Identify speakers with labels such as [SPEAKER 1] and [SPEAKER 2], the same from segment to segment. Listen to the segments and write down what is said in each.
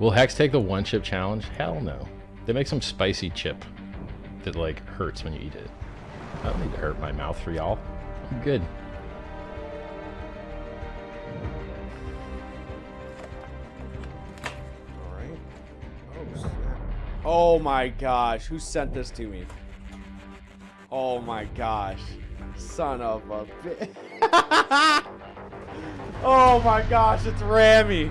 [SPEAKER 1] Will Hex take the one chip challenge? Hell no. They make some spicy chip that like hurts when you eat it. I don't need to hurt my mouth for y'all. I'm good.
[SPEAKER 2] All right. Oh, snap. Oh my gosh, who sent this to me? Oh my gosh. Son of a bitch. Oh my gosh, it's Rammy.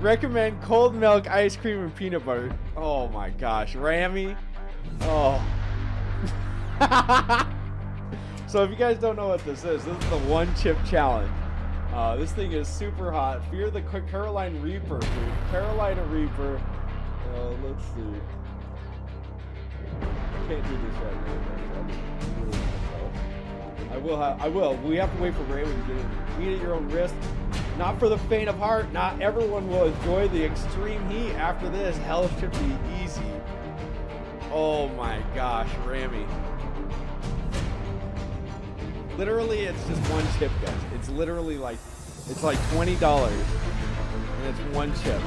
[SPEAKER 2] Recommend cold milk, ice cream, and peanut butter. Oh my gosh, Rammy. Oh. So if you guys don't know what this is the one chip challenge. This thing is super hot. Fear the Carolina Reaper, dude. Carolina Reaper. Let's see. I can't do this right now. I will. We have to wait for Raymond to get in. Eat at your own risk. Not for the faint of heart. Not everyone will enjoy the extreme heat. After this, hell should be easy. Oh my gosh, Rammy. Literally, it's just one chip, guys. It's literally like, it's like $20, and it's one chip.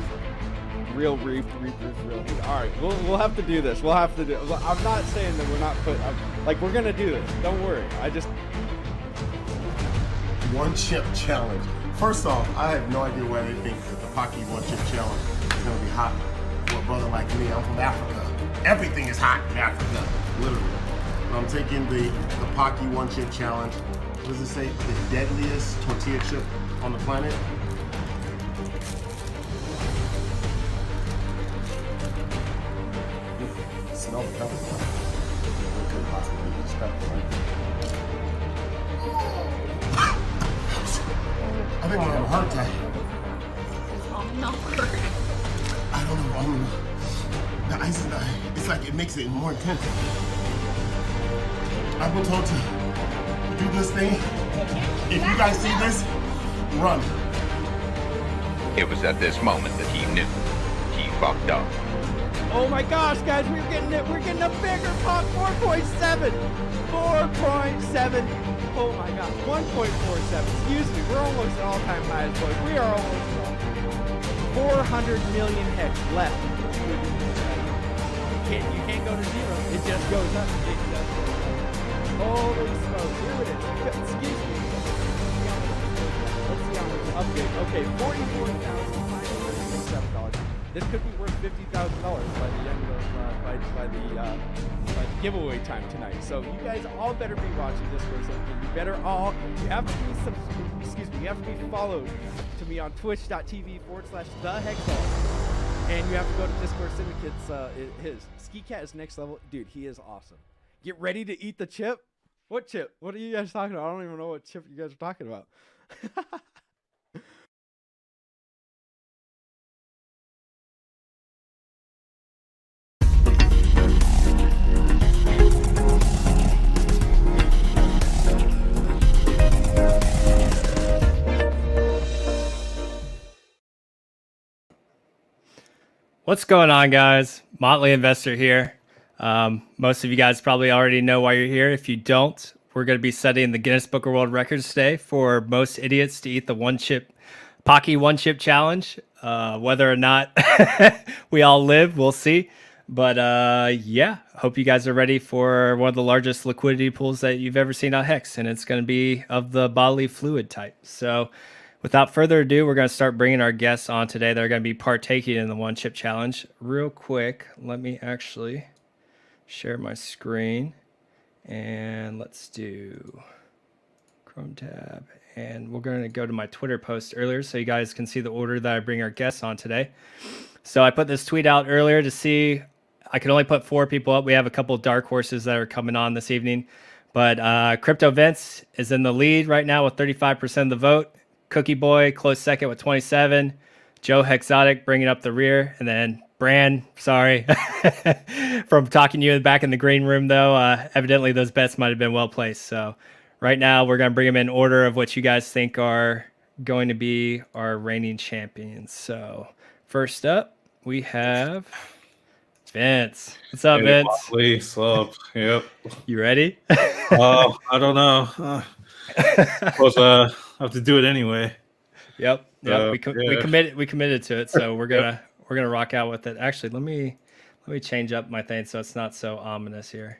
[SPEAKER 2] Real Reaper's real heat. All right, we'll have to do this. We'll have to do. I'm not saying that we're not like we're gonna do this. Don't worry. I just
[SPEAKER 3] one chip challenge. First off, I have no idea why they think that the Paqui one chip challenge is gonna be hot for a brother like me. I'm from Africa. Everything is hot in Africa, literally. I'm taking the Paqui one chip challenge. What does it say? The deadliest tortilla chip on the planet. Smell the pepper. It could possibly be just pepper, right? I think I'm gonna have a heart attack. I don't know. The ice is it's like it makes it more intense. I've been told to do this thing. If you guys see this, run.
[SPEAKER 4] It was at this moment that he knew he fucked up.
[SPEAKER 2] Oh my gosh, guys, we're getting it. We're getting a bigger pop. 4.7. 4.7. Oh my gosh, 1.47. Excuse me, we're almost at all-time highs, boys. We are almost at 400 million hex left. You can't go to zero. It just goes up. It just goes up. Holy smokes, here it is. Excuse me. Let's see how much update. Okay, $44,567. This could be worth $50,000 by the end of by the giveaway time tonight. So you guys all better be watching this for something. You better all. You have to be excuse me. You have to be followed to me on twitch.tv/thehexall. And you have to go to Discord Syndicate's his Ski Cat is next level. Dude, he is awesome. Get ready to eat the chip. What chip? What are you guys talking about? I don't even know what chip you guys are talking about.
[SPEAKER 5] What's going on, guys? Motley Investor here. Most of you guys probably already know why you're here. If you don't, we're going to be studying the Guinness Book of World Records today for most idiots to eat the Paqui one chip challenge. Whether or not we all live, we'll see. But yeah, hope you guys are ready for one of the largest liquidity pools that you've ever seen on Hex, and it's going to be of the bodily fluid type. So without further ado, we're going to start bringing our guests on today that are going to be partaking in the one chip challenge. Real quick, let me actually share my screen, and let's do Chrome tab, and we're going to go to my Twitter post earlier so you guys can see the order that I bring our guests on today. So I put this tweet out earlier to see, I could only put 4 people up. We have a couple of dark horses that are coming on this evening, but Crypto Vince is in the lead right now with 35% of the vote. Cookie Boy close second with 27. Joe Hexotic bringing up the rear, and then Bran, sorry, from talking to you back in the green room, though, evidently those bets might have been well placed. So right now we're going to bring them in order of what you guys think are going to be our reigning champions. So first up, we have Vince. What's up, Vince?
[SPEAKER 6] What's up? Yep.
[SPEAKER 5] You ready?
[SPEAKER 6] I don't know. Suppose I have to do it anyway.
[SPEAKER 5] Yep. We committed to it, so we're we're gonna rock out with it. Actually, let me change up my thing so it's not so ominous here.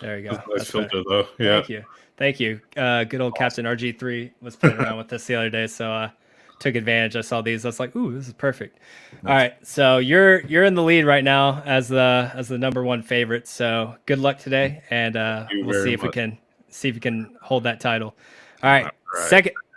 [SPEAKER 5] There you go.
[SPEAKER 6] That's a nice
[SPEAKER 5] That's
[SPEAKER 6] filter,
[SPEAKER 5] better.
[SPEAKER 6] though. Yeah.
[SPEAKER 5] Thank you. Good old Captain RG3 was playing around with this the other day, so took advantage. I saw these. I was like, ooh, this is perfect. All right, so you're in the lead right now as the #1 favorite. So good luck today, and we'll see if we can hold that title. All right.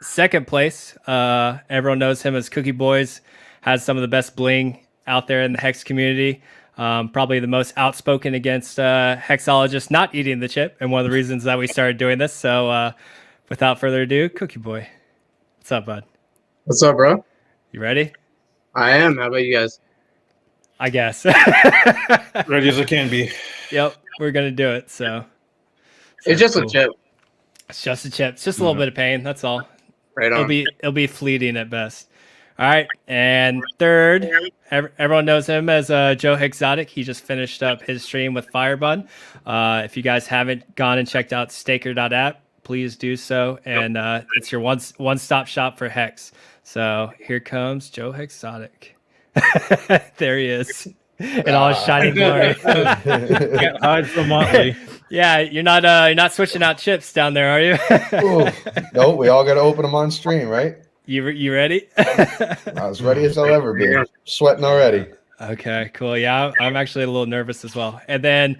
[SPEAKER 5] Second place. Everyone knows him as Cookie Boys. Has some of the best bling out there in the Hex community. Probably the most outspoken against hexologists not eating the chip, and one of the reasons that we started doing this. So without further ado, Cookie Boy, what's up, bud?
[SPEAKER 7] What's up, bro?
[SPEAKER 5] You ready?
[SPEAKER 7] I am. How about you guys?
[SPEAKER 5] I guess.
[SPEAKER 6] Ready as it can be.
[SPEAKER 5] Yep, we're gonna do it. So
[SPEAKER 7] It's just
[SPEAKER 5] cool.
[SPEAKER 7] a chip.
[SPEAKER 5] It's just a chip. It's just a little bit of pain. That's all.
[SPEAKER 7] Right on.
[SPEAKER 5] It'll be fleeting at best. All right, and third, everyone knows him as Joe Exotic. He just finished up his stream with Firebun. If you guys haven't gone and checked out Staker.app, please do so. And it's your one-stop shop for Hex. So here comes Joe Exotic. There he is. In all his shining glory.
[SPEAKER 6] Can't hide from Motley.
[SPEAKER 5] Yeah, you're not switching out chips down there, are you?
[SPEAKER 8] Ooh, no, we all got to open them on stream, right?
[SPEAKER 5] You ready?
[SPEAKER 8] As ready as I'll ever be. Sweating already.
[SPEAKER 5] Okay, cool. Yeah, I'm actually a little nervous as well. And then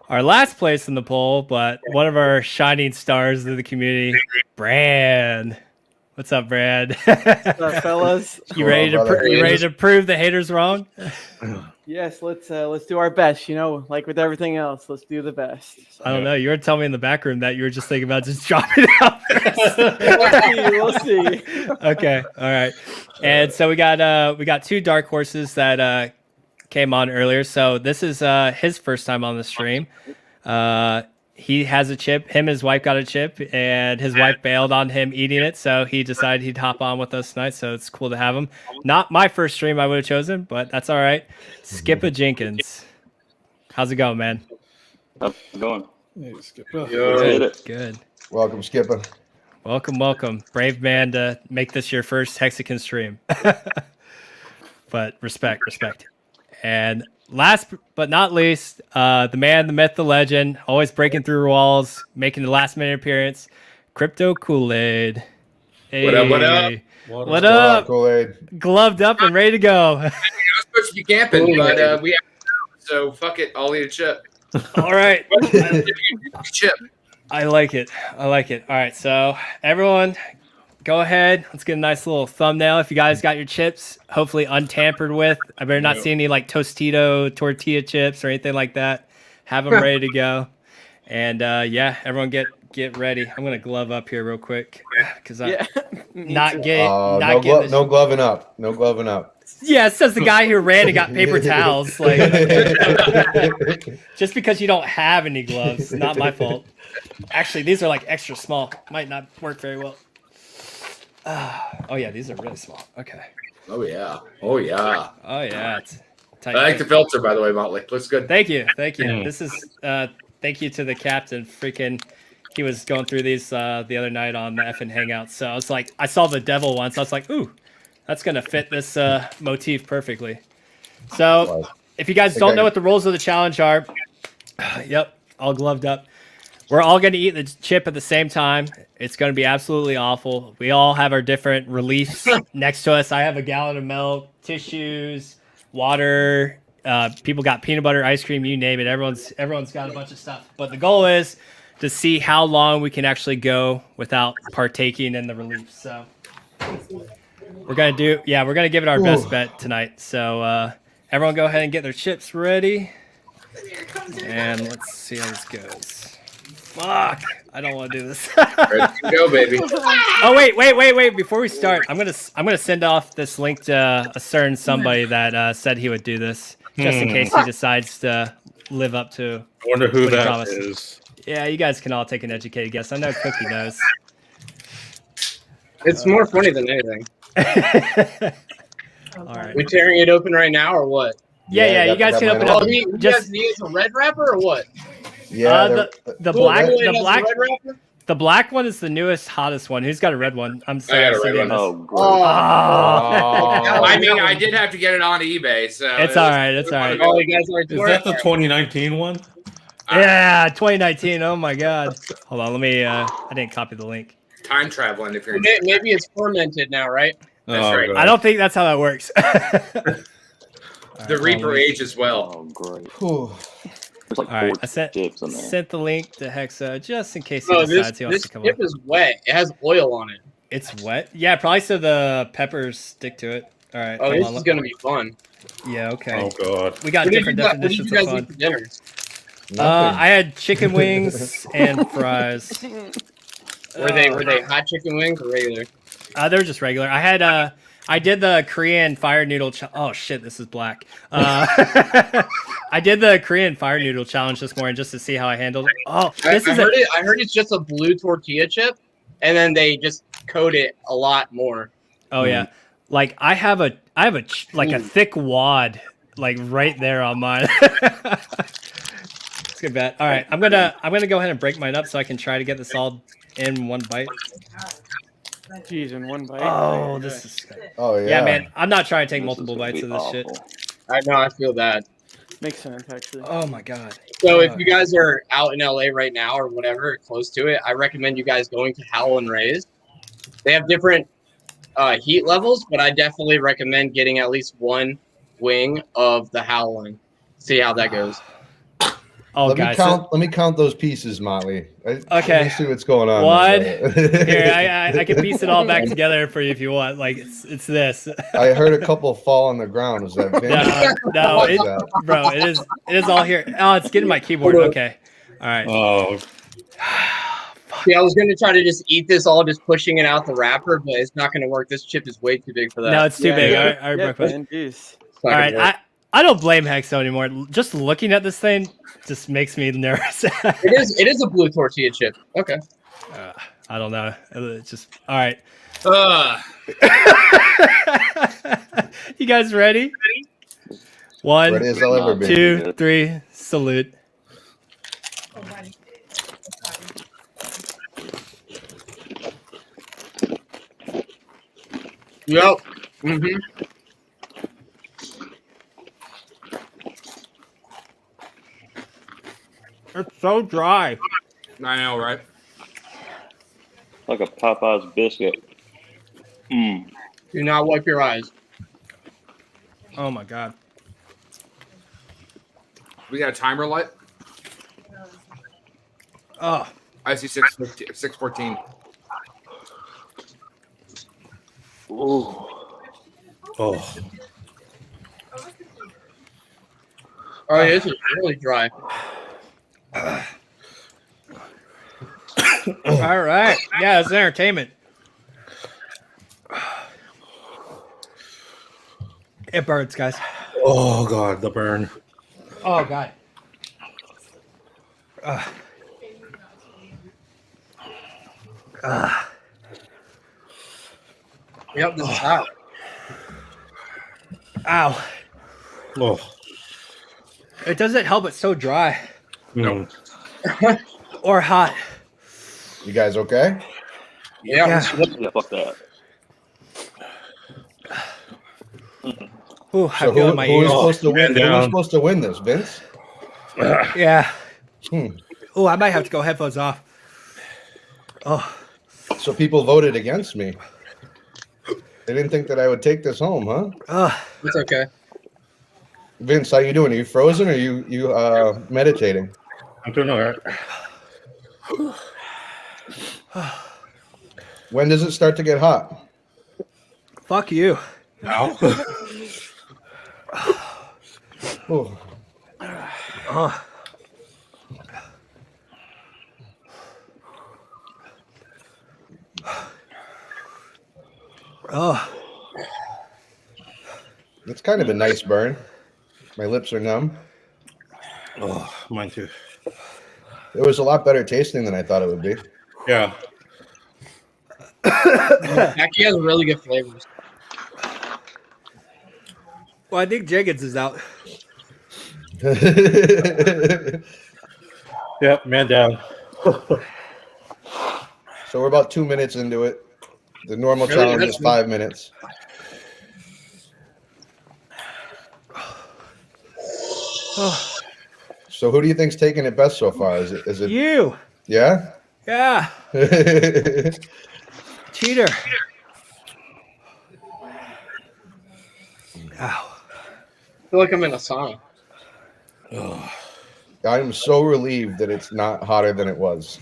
[SPEAKER 5] our last place in the poll, but one of our shining stars of the community, Bran. What's up, Brad?
[SPEAKER 9] What's up, fellas?
[SPEAKER 5] You ready to prove the haters wrong?
[SPEAKER 9] Yes, let's do our best. You know, like with everything else, let's do the best. So.
[SPEAKER 5] I don't know. You were telling me in the back room that you were just thinking about just dropping it out.
[SPEAKER 9] We'll see.
[SPEAKER 5] Okay, all right. And so we got two dark horses that came on earlier. So this is his first time on the stream. He has a chip. Him and his wife got a chip, and his wife bailed on him eating it. So he decided he'd hop on with us tonight. So it's cool to have him. Not my first stream I would have chosen, but that's all right. Skipper Jenkins. How's it going, man?
[SPEAKER 10] How's it going?
[SPEAKER 6] Hey, Skipper.
[SPEAKER 5] Good.
[SPEAKER 8] Welcome, Skipper.
[SPEAKER 5] Welcome. Brave man to make this your first Hexican stream. But respect. And last but not least, the man, the myth, the legend, always breaking through walls, making the last minute appearance, Crypto Kool-Aid. Hey.
[SPEAKER 10] What up?
[SPEAKER 5] What up?
[SPEAKER 8] Kool-Aid.
[SPEAKER 5] Gloved up and ready to go.
[SPEAKER 10] I was supposed to be camping, but we have so fuck it. I'll eat a chip.
[SPEAKER 5] All right.
[SPEAKER 10] Chip.
[SPEAKER 5] I like it. All right, so everyone, go ahead. Let's get a nice little thumbnail. If you guys got your chips, hopefully untampered with. I better not see any like Tostito tortilla chips or anything like that. Have them ready to go. And yeah, everyone get ready. I'm gonna glove up here real quick because I'm not getting
[SPEAKER 8] no gloving up. No gloving up.
[SPEAKER 5] Yeah, it says the guy who ran and got paper towels. Like, just because you don't have any gloves, not my fault. Actually, these are like extra small. Might not work very well. Oh yeah, these are really small. Okay.
[SPEAKER 10] Oh yeah.
[SPEAKER 5] It's tight.
[SPEAKER 10] I like the filter, by the way, Motley. Looks good.
[SPEAKER 5] Thank you. This is thank you to the captain. Freaking, he was going through these the other night on the effing Hangout. So I was like, I saw the devil once. I was like, ooh, that's gonna fit this motif perfectly. So if you guys don't know what the rules of the challenge are, yep, all gloved up. We're all going to eat the chip at the same time. It's going to be absolutely awful. We all have our different reliefs next to us. I have a gallon of milk, tissues, water. People got peanut butter, ice cream, you name it. Everyone's got a bunch of stuff. But the goal is to see how long we can actually go without partaking in the reliefs. So we're going to give it our best bet tonight. So everyone go ahead and get their chips ready. And let's see how this goes. Fuck! I don't want to do this.
[SPEAKER 10] Ready to go, baby.
[SPEAKER 5] Oh wait! Before we start, I'm gonna send off this link to a certain somebody that said he would do this, just in case he decides to live up to.
[SPEAKER 6] I wonder who
[SPEAKER 5] what he
[SPEAKER 6] that
[SPEAKER 5] promised.
[SPEAKER 6] is.
[SPEAKER 5] Yeah, you guys can all take an educated guess. I know Cookie knows.
[SPEAKER 7] It's more funny than anything.
[SPEAKER 5] All right.
[SPEAKER 7] We tearing it open right now or what?
[SPEAKER 5] Yeah. You guys can open up.
[SPEAKER 7] You guys need a red wrapper or what?
[SPEAKER 8] Yeah,
[SPEAKER 5] the black The black one is the newest, hottest one. Who's got a red one? I'm
[SPEAKER 10] I
[SPEAKER 5] sorry.
[SPEAKER 10] got a red one.
[SPEAKER 8] Oh, great.
[SPEAKER 10] I mean, I did have to get it on eBay, so
[SPEAKER 5] It's all right. It's all right.
[SPEAKER 7] Oh, you guys are
[SPEAKER 6] Is that the 2019 one?
[SPEAKER 5] Yeah, 2019. Oh my God. Hold on. Let me. I didn't copy the link.
[SPEAKER 10] time traveling if you're.
[SPEAKER 7] Maybe it's fermented now, right?
[SPEAKER 10] That's right.
[SPEAKER 6] God.
[SPEAKER 5] I don't think that's how that works.
[SPEAKER 10] The Reaper age as well.
[SPEAKER 8] Oh, great.
[SPEAKER 5] All right, I sent the link to Hexa just in case he
[SPEAKER 7] Oh,
[SPEAKER 5] decides he wants
[SPEAKER 7] this
[SPEAKER 5] to come
[SPEAKER 7] chip
[SPEAKER 5] up.
[SPEAKER 7] is wet. It has oil on it.
[SPEAKER 5] It's wet. Yeah, probably so the peppers stick to it. All right.
[SPEAKER 7] Oh,
[SPEAKER 5] hold
[SPEAKER 7] this
[SPEAKER 5] on,
[SPEAKER 7] is gonna be fun.
[SPEAKER 5] Yeah. Okay.
[SPEAKER 6] Oh god.
[SPEAKER 5] We got
[SPEAKER 7] What did
[SPEAKER 5] different
[SPEAKER 7] you
[SPEAKER 5] definitions
[SPEAKER 7] guys
[SPEAKER 5] of fun.
[SPEAKER 7] eat for dinner?
[SPEAKER 5] I had chicken wings and fries.
[SPEAKER 7] Were they hot chicken wings or regular?
[SPEAKER 5] They were just regular. I had I did the Korean fire noodle. Oh shit, this is black. I did the Korean fire noodle challenge this morning just to see how I handled it. Oh, this is
[SPEAKER 7] I heard it's just a blue tortilla chip, and then they just coat it a lot more.
[SPEAKER 5] Oh yeah, like I have a like a thick wad like right there on mine. It's good bet. All right, I'm gonna go ahead and break mine up so I can try to get this all in one bite.
[SPEAKER 9] Jeez, in one bite.
[SPEAKER 5] Oh, this is good.
[SPEAKER 8] Oh, yeah.
[SPEAKER 5] Yeah, man, I'm not trying to take multiple bites of this shit.
[SPEAKER 7] I know, I feel that.
[SPEAKER 9] Makes sense, actually.
[SPEAKER 5] Oh my God.
[SPEAKER 7] So if you guys are out in LA right now or whatever, close to it, I recommend you guys going to Howl and Raise. They have different heat levels, but I definitely recommend getting at least one wing of the Howling. See how that goes.
[SPEAKER 5] Oh,
[SPEAKER 8] let
[SPEAKER 5] guys.
[SPEAKER 8] let me count those pieces, Motley.
[SPEAKER 5] Okay.
[SPEAKER 8] Let me see what's going on.
[SPEAKER 5] One. Here, I can piece it all back together for you if you want. Like it's this.
[SPEAKER 8] I heard a couple fall on the ground. Was that Vince?
[SPEAKER 5] No, bro, it is all here. Oh, it's getting my keyboard. Okay. All right.
[SPEAKER 6] Oh,
[SPEAKER 7] See, I was gonna try to just eat this all, just pushing it out the wrapper, but it's not gonna work. This chip is way too big for that.
[SPEAKER 5] No, it's too big. I
[SPEAKER 9] Yeah,
[SPEAKER 5] regret it.
[SPEAKER 9] man, jeez.
[SPEAKER 5] All right, I don't blame Hexo anymore. Just looking at this thing just makes me nervous.
[SPEAKER 7] It is a blue tortilla chip. Okay.
[SPEAKER 5] I don't know. It's just all right. You guys ready? One,
[SPEAKER 8] Ready as I'll ever be.
[SPEAKER 5] 2, 3, salute.
[SPEAKER 7] Yep. Mm-hmm.
[SPEAKER 5] It's so dry.
[SPEAKER 10] I know, right?
[SPEAKER 11] Like a Popeye's biscuit.
[SPEAKER 7] Do not wipe your eyes.
[SPEAKER 5] Oh my God.
[SPEAKER 10] We got a timer light.
[SPEAKER 5] Oh,
[SPEAKER 10] I see 6:14.
[SPEAKER 6] oh.
[SPEAKER 7] Oh, yeah, this is really dry.
[SPEAKER 5] all right. Yeah, it's entertainment. It burns, guys.
[SPEAKER 6] Oh god, the burn.
[SPEAKER 5] Oh God.
[SPEAKER 7] Yep, this is hot.
[SPEAKER 5] Ow.
[SPEAKER 6] Oh.
[SPEAKER 5] It doesn't help. It's so dry
[SPEAKER 6] No.
[SPEAKER 5] or hot.
[SPEAKER 8] You guys okay?
[SPEAKER 7] Yeah.
[SPEAKER 5] Yeah.
[SPEAKER 11] Fuck that.
[SPEAKER 5] Ooh,
[SPEAKER 8] So
[SPEAKER 5] I feel it in my
[SPEAKER 8] who was
[SPEAKER 5] ears.
[SPEAKER 8] supposed to win? Who was
[SPEAKER 6] down.
[SPEAKER 8] supposed to win this, Vince?
[SPEAKER 5] Yeah.
[SPEAKER 8] Hmm.
[SPEAKER 5] Oh, I might have to go headphones off. Oh,
[SPEAKER 8] So people voted against me. They didn't think that I would take this home, huh?
[SPEAKER 7] It's okay.
[SPEAKER 8] Vince, how you doing? Are you frozen or are you meditating?
[SPEAKER 6] I'm doing all right.
[SPEAKER 8] When does it start to get hot?
[SPEAKER 5] fuck you.
[SPEAKER 6] Now.
[SPEAKER 8] Oh.
[SPEAKER 5] Oh. Oh.
[SPEAKER 8] It's kind of a nice burn. My lips are numb.
[SPEAKER 6] Oh, mine too.
[SPEAKER 8] It was a lot better tasting than I thought it would be.
[SPEAKER 6] Yeah.
[SPEAKER 7] Paqui has really good flavors.
[SPEAKER 5] Well, I think Jenkins is out.
[SPEAKER 6] Yep, man down.
[SPEAKER 8] So we're about 2 minutes into it. The normal
[SPEAKER 7] Really?
[SPEAKER 8] challenge is 5 minutes. So who do you think's taking it best so far? Is it
[SPEAKER 5] You.
[SPEAKER 8] Yeah?
[SPEAKER 5] Yeah. Cheater. Ow.
[SPEAKER 7] I feel like I'm in a sauna.
[SPEAKER 8] I'm so relieved that it's not hotter than it was.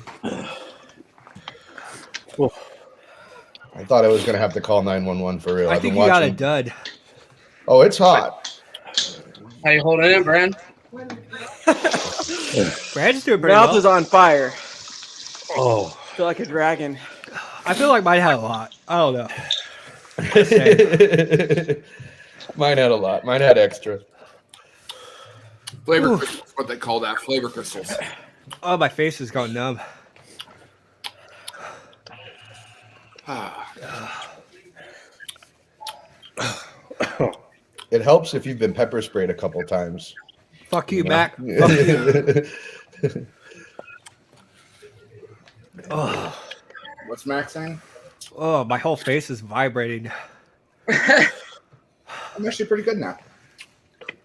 [SPEAKER 8] I thought I was going to have to call 911 for real.
[SPEAKER 5] I think you got a dud.
[SPEAKER 8] Oh, it's hot.
[SPEAKER 7] How you holding it, Brand?
[SPEAKER 5] Brad's doing pretty
[SPEAKER 9] Mouth
[SPEAKER 5] well.
[SPEAKER 9] is on fire.
[SPEAKER 6] Oh.
[SPEAKER 9] I feel like a dragon.
[SPEAKER 5] I feel like mine had a lot. I don't know.
[SPEAKER 8] Mine had a lot. Mine had extra.
[SPEAKER 10] Flavor crystals, what they call that. Flavor crystals.
[SPEAKER 5] Oh, my face is going numb.
[SPEAKER 8] It helps if you've been pepper sprayed a couple times.
[SPEAKER 5] Fuck you,
[SPEAKER 8] know?
[SPEAKER 5] Mac. Fuck you. Oh.
[SPEAKER 10] What's Max saying?
[SPEAKER 5] Oh, my whole face is vibrating.
[SPEAKER 10] I'm actually pretty good now.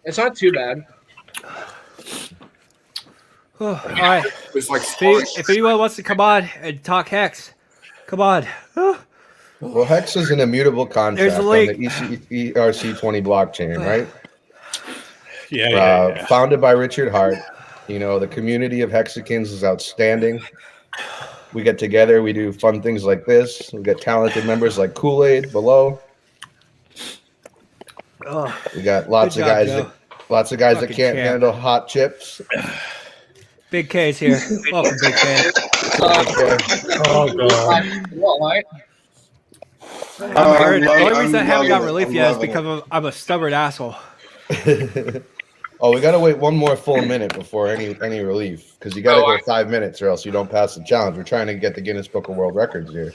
[SPEAKER 7] It's not too bad.
[SPEAKER 5] Oh, all right.
[SPEAKER 10] It's like
[SPEAKER 5] If anyone wants to come on and talk Hex, come on.
[SPEAKER 8] Well, Hex is an immutable contract
[SPEAKER 5] There's a
[SPEAKER 8] on
[SPEAKER 5] link.
[SPEAKER 8] the ERC20 blockchain, right?
[SPEAKER 6] Yeah.
[SPEAKER 8] Founded by Richard Hart. You know, the community of Hexicans is outstanding. We get together, we do fun things like this. We got talented members like Kool-Aid below.
[SPEAKER 5] Oh,
[SPEAKER 8] We got lots
[SPEAKER 5] Good
[SPEAKER 8] of
[SPEAKER 5] job,
[SPEAKER 8] guys
[SPEAKER 5] Joe.
[SPEAKER 8] that can't
[SPEAKER 5] Fucking champ.
[SPEAKER 8] handle hot chips.
[SPEAKER 5] Big K's here. Welcome, Big K.
[SPEAKER 6] Oh, God.
[SPEAKER 7] What, like?
[SPEAKER 5] The only reason I haven't got relief yet is because I'm a stubborn asshole.
[SPEAKER 8] Oh, we gotta wait one more full minute before any relief, because you gotta go 5 minutes or else you don't pass the challenge. We're trying to get the Guinness Book of World Records here.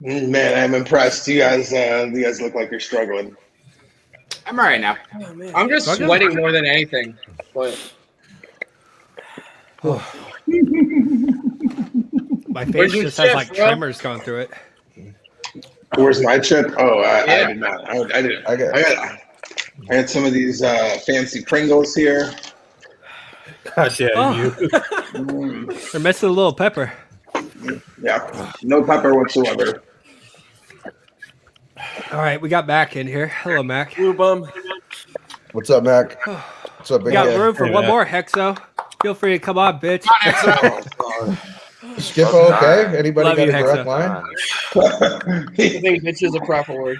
[SPEAKER 12] Man, I'm impressed. You guys look like you're struggling.
[SPEAKER 10] I'm all right now.
[SPEAKER 9] Oh,
[SPEAKER 7] I'm just sweating more than anything. But
[SPEAKER 5] My face
[SPEAKER 7] Where's your
[SPEAKER 5] just has
[SPEAKER 7] chip,
[SPEAKER 5] like
[SPEAKER 7] bro?
[SPEAKER 5] tremors going through it.
[SPEAKER 12] Where's my chip? Oh, I
[SPEAKER 7] Yeah.
[SPEAKER 12] did not. I did. I got some of these fancy Pringles here.
[SPEAKER 6] God damn you.
[SPEAKER 5] They're missing a little pepper.
[SPEAKER 12] Yeah, no pepper whatsoever.
[SPEAKER 5] All right, we got Mac in here. Hello, Mac.
[SPEAKER 9] Blue bum.
[SPEAKER 8] What's up, Mac? What's up,
[SPEAKER 5] We
[SPEAKER 8] Big
[SPEAKER 5] got
[SPEAKER 8] Ed?
[SPEAKER 5] room for
[SPEAKER 6] Yeah.
[SPEAKER 5] one more, Hexo. Feel free to come on, bitch.
[SPEAKER 8] Skippo, okay? Anybody
[SPEAKER 5] Love
[SPEAKER 8] got
[SPEAKER 5] you,
[SPEAKER 8] a direct
[SPEAKER 5] Hexa.
[SPEAKER 8] line?
[SPEAKER 7] I think bitch is a proper word.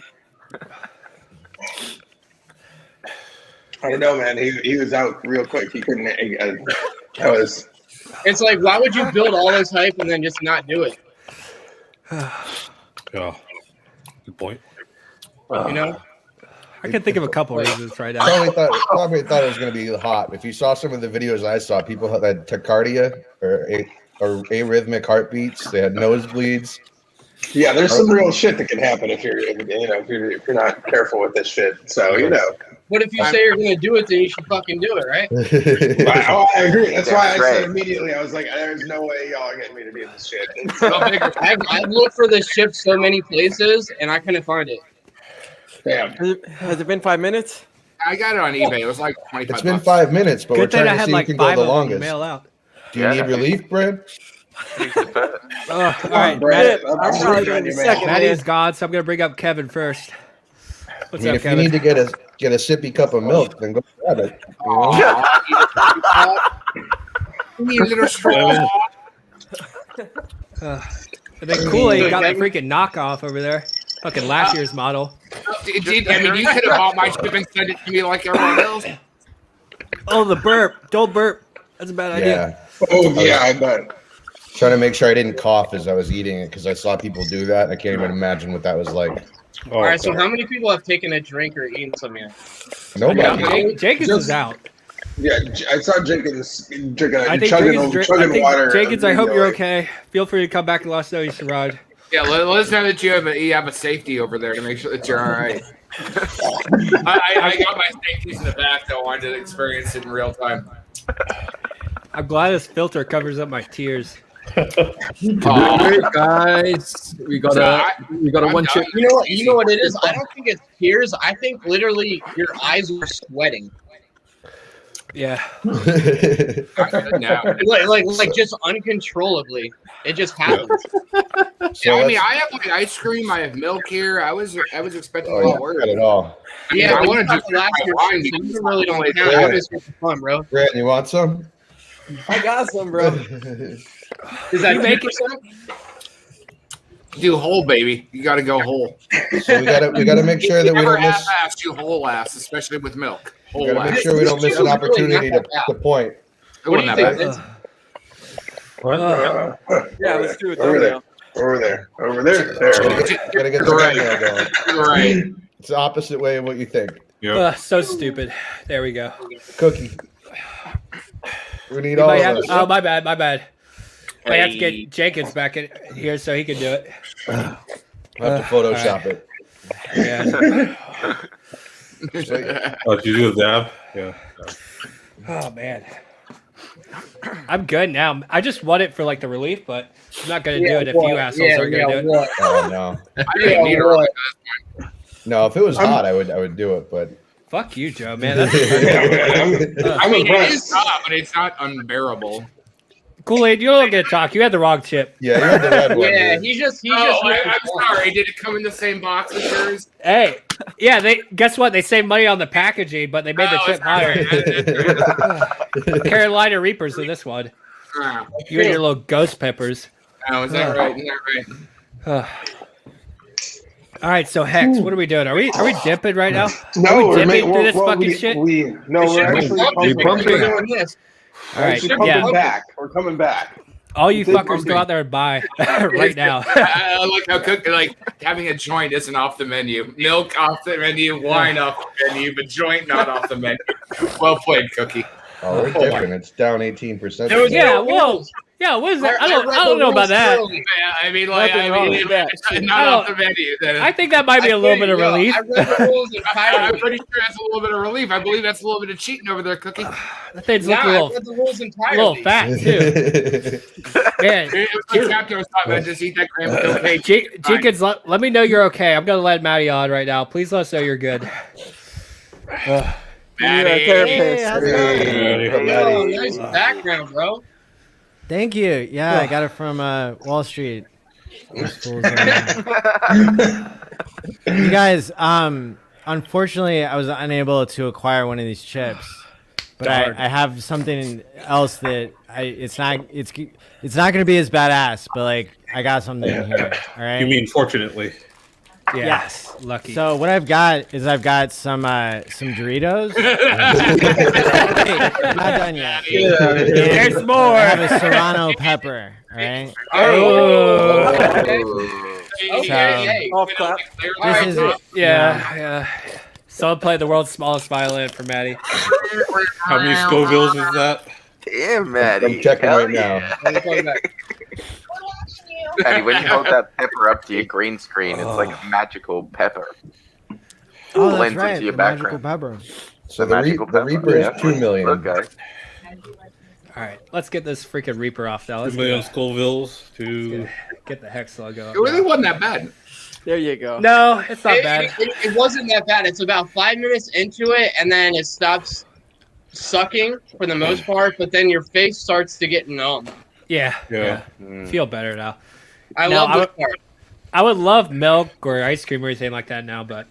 [SPEAKER 12] I don't know, man. He was out real quick. He couldn't. That was.
[SPEAKER 7] It's like, why would you build all this hype and then just not do it?
[SPEAKER 6] Yeah. Good point.
[SPEAKER 7] You know?
[SPEAKER 5] I can think of a couple reasons right now.
[SPEAKER 8] Probably thought it was going to be hot. If you saw some of the videos I saw, people had tachycardia or arrhythmic heartbeats. They had nosebleeds.
[SPEAKER 12] Yeah, there's some real shit that can happen if you're not careful with this shit. So
[SPEAKER 7] But if you say you're going to do it, then you should fucking do it, right?
[SPEAKER 12] I agree. That's why I said immediately. I was like, "There's no way y'all are getting me to do this shit."
[SPEAKER 7] I've looked for this chip so many places, and I couldn't find it.
[SPEAKER 12] Damn.
[SPEAKER 9] Has it been 5 minutes?
[SPEAKER 10] I got it on eBay. It was like 25
[SPEAKER 8] It's been
[SPEAKER 10] bucks.
[SPEAKER 8] 5 minutes, but
[SPEAKER 5] Good
[SPEAKER 8] we're
[SPEAKER 5] thing
[SPEAKER 8] trying
[SPEAKER 5] I
[SPEAKER 8] to
[SPEAKER 5] had
[SPEAKER 8] see who
[SPEAKER 5] like
[SPEAKER 8] can go
[SPEAKER 5] 5
[SPEAKER 8] the
[SPEAKER 5] of them to
[SPEAKER 8] longest.
[SPEAKER 5] mail out.
[SPEAKER 8] Do you need relief, Brad?
[SPEAKER 5] All right,
[SPEAKER 12] Brad,
[SPEAKER 9] I'm
[SPEAKER 12] I'm
[SPEAKER 9] sorry,
[SPEAKER 12] working on you, man.
[SPEAKER 9] second.
[SPEAKER 5] Maddie's gone, so I'm going to bring up Kevin first. What's
[SPEAKER 8] I mean,
[SPEAKER 5] up,
[SPEAKER 8] if you
[SPEAKER 5] Kevin?
[SPEAKER 8] need to get a sippy cup of milk, then go grab it. You know?
[SPEAKER 10] You need a little straw.
[SPEAKER 5] And then Kool-Aid got the freaking knockoff over there. Fucking last year's model.
[SPEAKER 10] You could have bought my chip and sent it to me like everyone else.
[SPEAKER 5] Oh, the burp. Don't burp. That's a bad idea.
[SPEAKER 8] Yeah.
[SPEAKER 12] Oh yeah, I bet.
[SPEAKER 8] Trying to make sure I didn't cough as I was eating it because I saw people do that. And I can't even imagine what that was like.
[SPEAKER 7] All right, so how many people have taken a drink or eaten some yet?
[SPEAKER 8] Nobody.
[SPEAKER 5] Jenkins is out.
[SPEAKER 12] Yeah, I saw Jenkins drinking.
[SPEAKER 5] I think
[SPEAKER 12] chugging water.
[SPEAKER 5] Jenkins, I hope you're okay. Feel free to come back and let us know you survived.
[SPEAKER 10] Yeah, let us know that you have a safety over there to make sure that you're all right. I got my safeties in the back, though. I wanted to experience it in real time.
[SPEAKER 5] I'm glad this filter covers up my tears.
[SPEAKER 13] Alright, guys, we got a one chip.
[SPEAKER 7] You know what it is? I don't think it's tears. I think literally your eyes were sweating.
[SPEAKER 5] Yeah.
[SPEAKER 7] like just uncontrollably. It just happens.
[SPEAKER 10] Yeah, I mean, I have like ice cream. I have milk here. I was expecting a lot worse.
[SPEAKER 8] Got it all.
[SPEAKER 7] Yeah,
[SPEAKER 10] I
[SPEAKER 7] but
[SPEAKER 10] want
[SPEAKER 7] you
[SPEAKER 10] to
[SPEAKER 7] got
[SPEAKER 10] do
[SPEAKER 7] the last year,
[SPEAKER 10] wine
[SPEAKER 7] so
[SPEAKER 10] because
[SPEAKER 7] you really don't
[SPEAKER 10] it's
[SPEAKER 7] count.
[SPEAKER 8] Yeah.
[SPEAKER 7] You're just for fun, bro.
[SPEAKER 8] Grant, you want some?
[SPEAKER 9] I got some, bro.
[SPEAKER 7] Is that
[SPEAKER 5] You make it?
[SPEAKER 10] do whole, baby. You got to go whole.
[SPEAKER 8] So we gotta make sure that we
[SPEAKER 10] never
[SPEAKER 8] don't miss.
[SPEAKER 10] half-ass, do whole ass, especially with milk.
[SPEAKER 8] We
[SPEAKER 10] Whole
[SPEAKER 8] gotta make
[SPEAKER 10] ass.
[SPEAKER 8] sure we don't miss an opportunity to point.
[SPEAKER 10] It wasn't that bad.
[SPEAKER 9] Yeah, let's do it.
[SPEAKER 12] Over there. Over there. Over there. There.
[SPEAKER 8] Gotta get the thumbnail going.
[SPEAKER 10] Right.
[SPEAKER 8] It's the opposite way of what you think.
[SPEAKER 5] So stupid. There we go.
[SPEAKER 8] Cookie. We need
[SPEAKER 5] You
[SPEAKER 8] all
[SPEAKER 5] might
[SPEAKER 8] of
[SPEAKER 5] have-
[SPEAKER 8] us.
[SPEAKER 5] oh, my bad. I have to
[SPEAKER 7] Hey.
[SPEAKER 5] get Jenkins back in here so he can do it.
[SPEAKER 8] I have to Photoshop it.
[SPEAKER 5] Yeah.
[SPEAKER 6] Oh, did you do a dab? Yeah.
[SPEAKER 5] Oh man. I'm good now. I just want it for like the relief, but I'm not gonna do it if you assholes are gonna do it.
[SPEAKER 8] Oh no.
[SPEAKER 10] I didn't need her.
[SPEAKER 8] No, if it was hot, I would do it, but
[SPEAKER 5] Fuck you, Joe, man. That's
[SPEAKER 10] I mean, it is hot, but it's not unbearable.
[SPEAKER 5] Kool-Aid, you don't get to talk. You had the wrong chip.
[SPEAKER 8] yeah, you had the red one.
[SPEAKER 7] Yeah,
[SPEAKER 8] dude.
[SPEAKER 7] he's just.
[SPEAKER 10] I'm sorry. Did it come in the same box as yours?
[SPEAKER 5] Hey, yeah, they guess what? They saved money on the packaging, but they made the chip higher. Carolina Reapers in this one. You and your little ghost peppers.
[SPEAKER 10] Oh, is that right? Is that right?
[SPEAKER 5] All right, so Hex, what are we doing? Are we dipping right now?
[SPEAKER 12] No,
[SPEAKER 5] are we
[SPEAKER 12] we're
[SPEAKER 5] dipping through this fucking
[SPEAKER 12] we,
[SPEAKER 5] shit?
[SPEAKER 12] we're actually
[SPEAKER 13] pumping.
[SPEAKER 5] All right,
[SPEAKER 12] We're coming
[SPEAKER 5] yeah.
[SPEAKER 12] back. We're coming back.
[SPEAKER 5] All you
[SPEAKER 12] Dip
[SPEAKER 5] fuckers
[SPEAKER 12] pumping.
[SPEAKER 5] go out there and buy right now.
[SPEAKER 10] I like how having a joint isn't off the menu. Milk off the menu, wine off the menu, but joint not off the menu. Well played, Cookie.
[SPEAKER 8] Oh, we're different. It's down 18%.
[SPEAKER 5] Yeah, whoa. Yeah, what is that? I don't know about that.
[SPEAKER 10] Yeah, I mean, like,
[SPEAKER 9] Nothing wrong with that.
[SPEAKER 10] it's not off the menu. Then
[SPEAKER 5] I think that might be a little bit of relief.
[SPEAKER 7] I read the rules entirely.
[SPEAKER 10] I'm pretty sure that's a little bit of relief. I believe that's a little bit of cheating over there, Cookie.
[SPEAKER 5] That thing's
[SPEAKER 7] Yeah,
[SPEAKER 5] looking
[SPEAKER 7] I
[SPEAKER 5] a
[SPEAKER 7] read the rules
[SPEAKER 5] little
[SPEAKER 7] entirely.
[SPEAKER 5] fat too. Man,
[SPEAKER 10] It was like Captain was talking about, just eat that gram of cocaine.
[SPEAKER 5] hey, Jenkins, let me know you're okay. I'm gonna let Maddie on right now. Please let us know you're good.
[SPEAKER 9] You're a therapist.
[SPEAKER 7] Oh, nice background, bro.
[SPEAKER 14] Thank you. Yeah, I got it from Wall Street. Those fools you guys, unfortunately, I was unable to acquire one of these chips, but I have something else that it's not going to be as badass, but like I got something in here. All right.
[SPEAKER 6] You mean fortunately?
[SPEAKER 5] Yeah,
[SPEAKER 14] Yes.
[SPEAKER 5] lucky.
[SPEAKER 14] So what I've got is some Doritos. Hey, I'm not done yet.
[SPEAKER 5] There's more.
[SPEAKER 14] I have a Serrano pepper. All right.
[SPEAKER 5] Oh.
[SPEAKER 7] Okay.
[SPEAKER 9] Off clap.
[SPEAKER 14] This is
[SPEAKER 5] Yeah. Someone played the world's smallest violin for Maddie.
[SPEAKER 6] How many Scovilles is that?
[SPEAKER 15] Damn, Maddie.
[SPEAKER 8] I'm checking
[SPEAKER 15] Hell
[SPEAKER 8] right now.
[SPEAKER 15] Maddie, when you hold that pepper up to your green screen, it's like a magical pepper.
[SPEAKER 14] Oh, that's
[SPEAKER 15] Blends
[SPEAKER 14] right.
[SPEAKER 15] into your
[SPEAKER 14] The magical
[SPEAKER 15] background.
[SPEAKER 14] pepper.
[SPEAKER 8] So the Reaper is 2 million.
[SPEAKER 15] Look, guys.
[SPEAKER 5] All right, let's get this freaking Reaper off now.
[SPEAKER 6] 2
[SPEAKER 5] Let's
[SPEAKER 6] million Scovilles to
[SPEAKER 5] get the Hex logo.
[SPEAKER 10] It really wasn't that bad.
[SPEAKER 9] There you go.
[SPEAKER 5] No, it's not bad.
[SPEAKER 7] It wasn't that bad. It's about 5 minutes into it, and then it stops sucking for the most part, but then your face starts to get numb.
[SPEAKER 5] Yeah.
[SPEAKER 6] Yeah.
[SPEAKER 5] Feel better now.
[SPEAKER 7] I
[SPEAKER 5] No,
[SPEAKER 7] love this part.
[SPEAKER 5] I would love milk or ice cream or anything like that now, but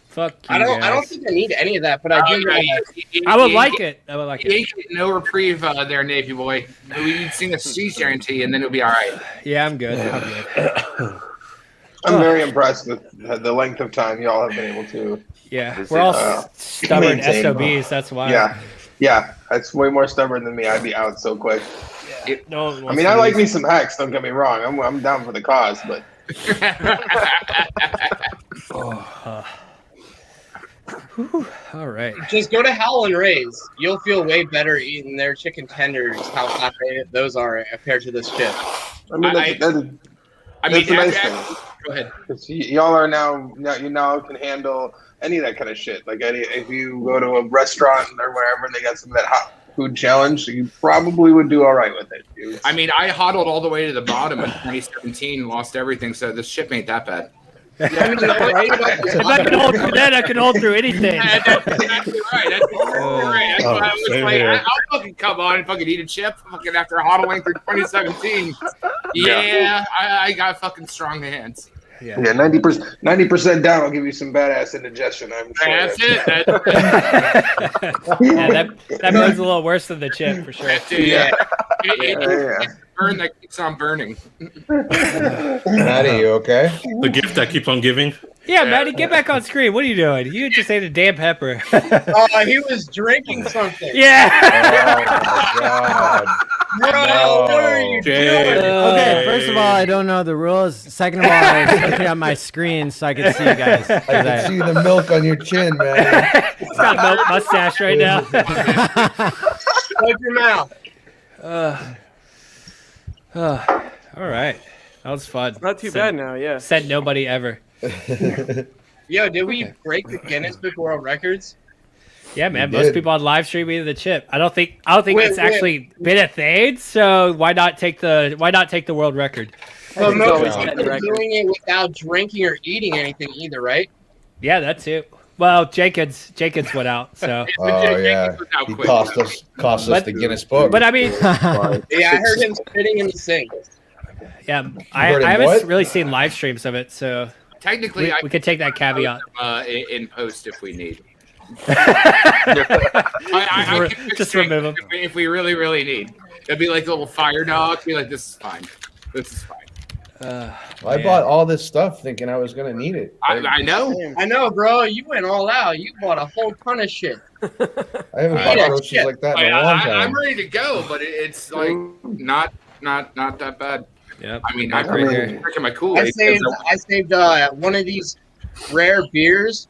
[SPEAKER 5] fuck you
[SPEAKER 7] I don't
[SPEAKER 5] guys.
[SPEAKER 7] think I need any of that, but I do.
[SPEAKER 5] I would like it. I would like
[SPEAKER 10] You
[SPEAKER 5] it.
[SPEAKER 10] ain't getting no reprieve there, Navy boy. We'd sing a cease guarantee, and then it'll be all right.
[SPEAKER 5] Yeah, I'm good. I'm good.
[SPEAKER 12] I'm very impressed with the length of time y'all have been able to.
[SPEAKER 5] Yeah, we're all stubborn
[SPEAKER 12] maintain.
[SPEAKER 5] SOBs. That's why.
[SPEAKER 12] Yeah, that's way more stubborn than me. I'd be out so quick.
[SPEAKER 5] No one
[SPEAKER 12] I
[SPEAKER 5] wants
[SPEAKER 12] mean,
[SPEAKER 5] to
[SPEAKER 12] I like
[SPEAKER 5] lose.
[SPEAKER 12] me some Hex. Don't get me wrong. I'm down for the cause, but
[SPEAKER 5] All right.
[SPEAKER 7] Just go to Howl and Ray's. You'll feel way better eating their chicken tenders. How hot those are compared to this chip.
[SPEAKER 12] I mean, that's a nice thing.
[SPEAKER 10] Go ahead.
[SPEAKER 12] Y'all are now you now can handle any of that kind of shit. Like if you go to a restaurant or wherever, they got some of that food challenge, you probably would do all right with it.
[SPEAKER 10] I mean, I hodled all the way to the bottom in 2017, lost everything, so this ship ain't that bad.
[SPEAKER 5] If I can hold through that, I can hold through anything.
[SPEAKER 10] That's exactly right. That's right. That's why I was like, I'll fucking come on and fucking eat a chip fucking after hodling through 2017. Yeah, I got fucking strong hands.
[SPEAKER 12] Yeah, 90% down. I'll give you some badass indigestion. I'm sure.
[SPEAKER 10] That's it.
[SPEAKER 5] Yeah, that burns a little worse than the chip for sure.
[SPEAKER 10] It's a burn that keeps on burning.
[SPEAKER 8] Maddie, you okay?
[SPEAKER 6] The gift that keeps on giving.
[SPEAKER 5] Yeah, Maddie, get back on screen. What are you doing? You just ate a damn pepper.
[SPEAKER 7] He was drinking something.
[SPEAKER 5] Yeah.
[SPEAKER 8] Oh my god.
[SPEAKER 7] Bro, what are you doing?
[SPEAKER 14] Okay, first of all, I don't know the rules. Second of all, I was looking at my screen so I could see you guys.
[SPEAKER 8] I can see the milk on your chin, man.
[SPEAKER 5] He's got a milk mustache right now.
[SPEAKER 7] Wipe your mouth.
[SPEAKER 5] All right. That was fun.
[SPEAKER 9] Not too bad now, yeah.
[SPEAKER 5] Said nobody ever.
[SPEAKER 7] Yo, did we break the Guinness Book of World Records?
[SPEAKER 5] Yeah, man. Most people on live stream eat the chip. I don't think it's actually been a thing. So why not take the world record?
[SPEAKER 7] Well, most people are doing it without drinking or eating anything either, right?
[SPEAKER 5] Yeah, that too. Well, Jenkins went out. So.
[SPEAKER 8] Oh yeah, he cost us the Guinness Book.
[SPEAKER 5] But I mean,
[SPEAKER 7] yeah, I heard him spitting in the sink.
[SPEAKER 5] Yeah, I haven't really seen live streams of it, so
[SPEAKER 10] technically
[SPEAKER 5] we could take that caveat
[SPEAKER 10] in post if we need.
[SPEAKER 5] Just remove them
[SPEAKER 10] if we really need. It'd be like a little fire dog. Be like, this is fine. This is fine.
[SPEAKER 8] I bought all this stuff thinking I was gonna need it.
[SPEAKER 10] I know,
[SPEAKER 7] bro. You went all out. You bought a whole ton of shit.
[SPEAKER 8] I haven't bought roaches like that in a long time.
[SPEAKER 10] I'm ready to go, but it's like not that bad.
[SPEAKER 5] Yeah,
[SPEAKER 10] I mean, I'm drinking my Kool-Aid.
[SPEAKER 7] I saved one of these rare beers.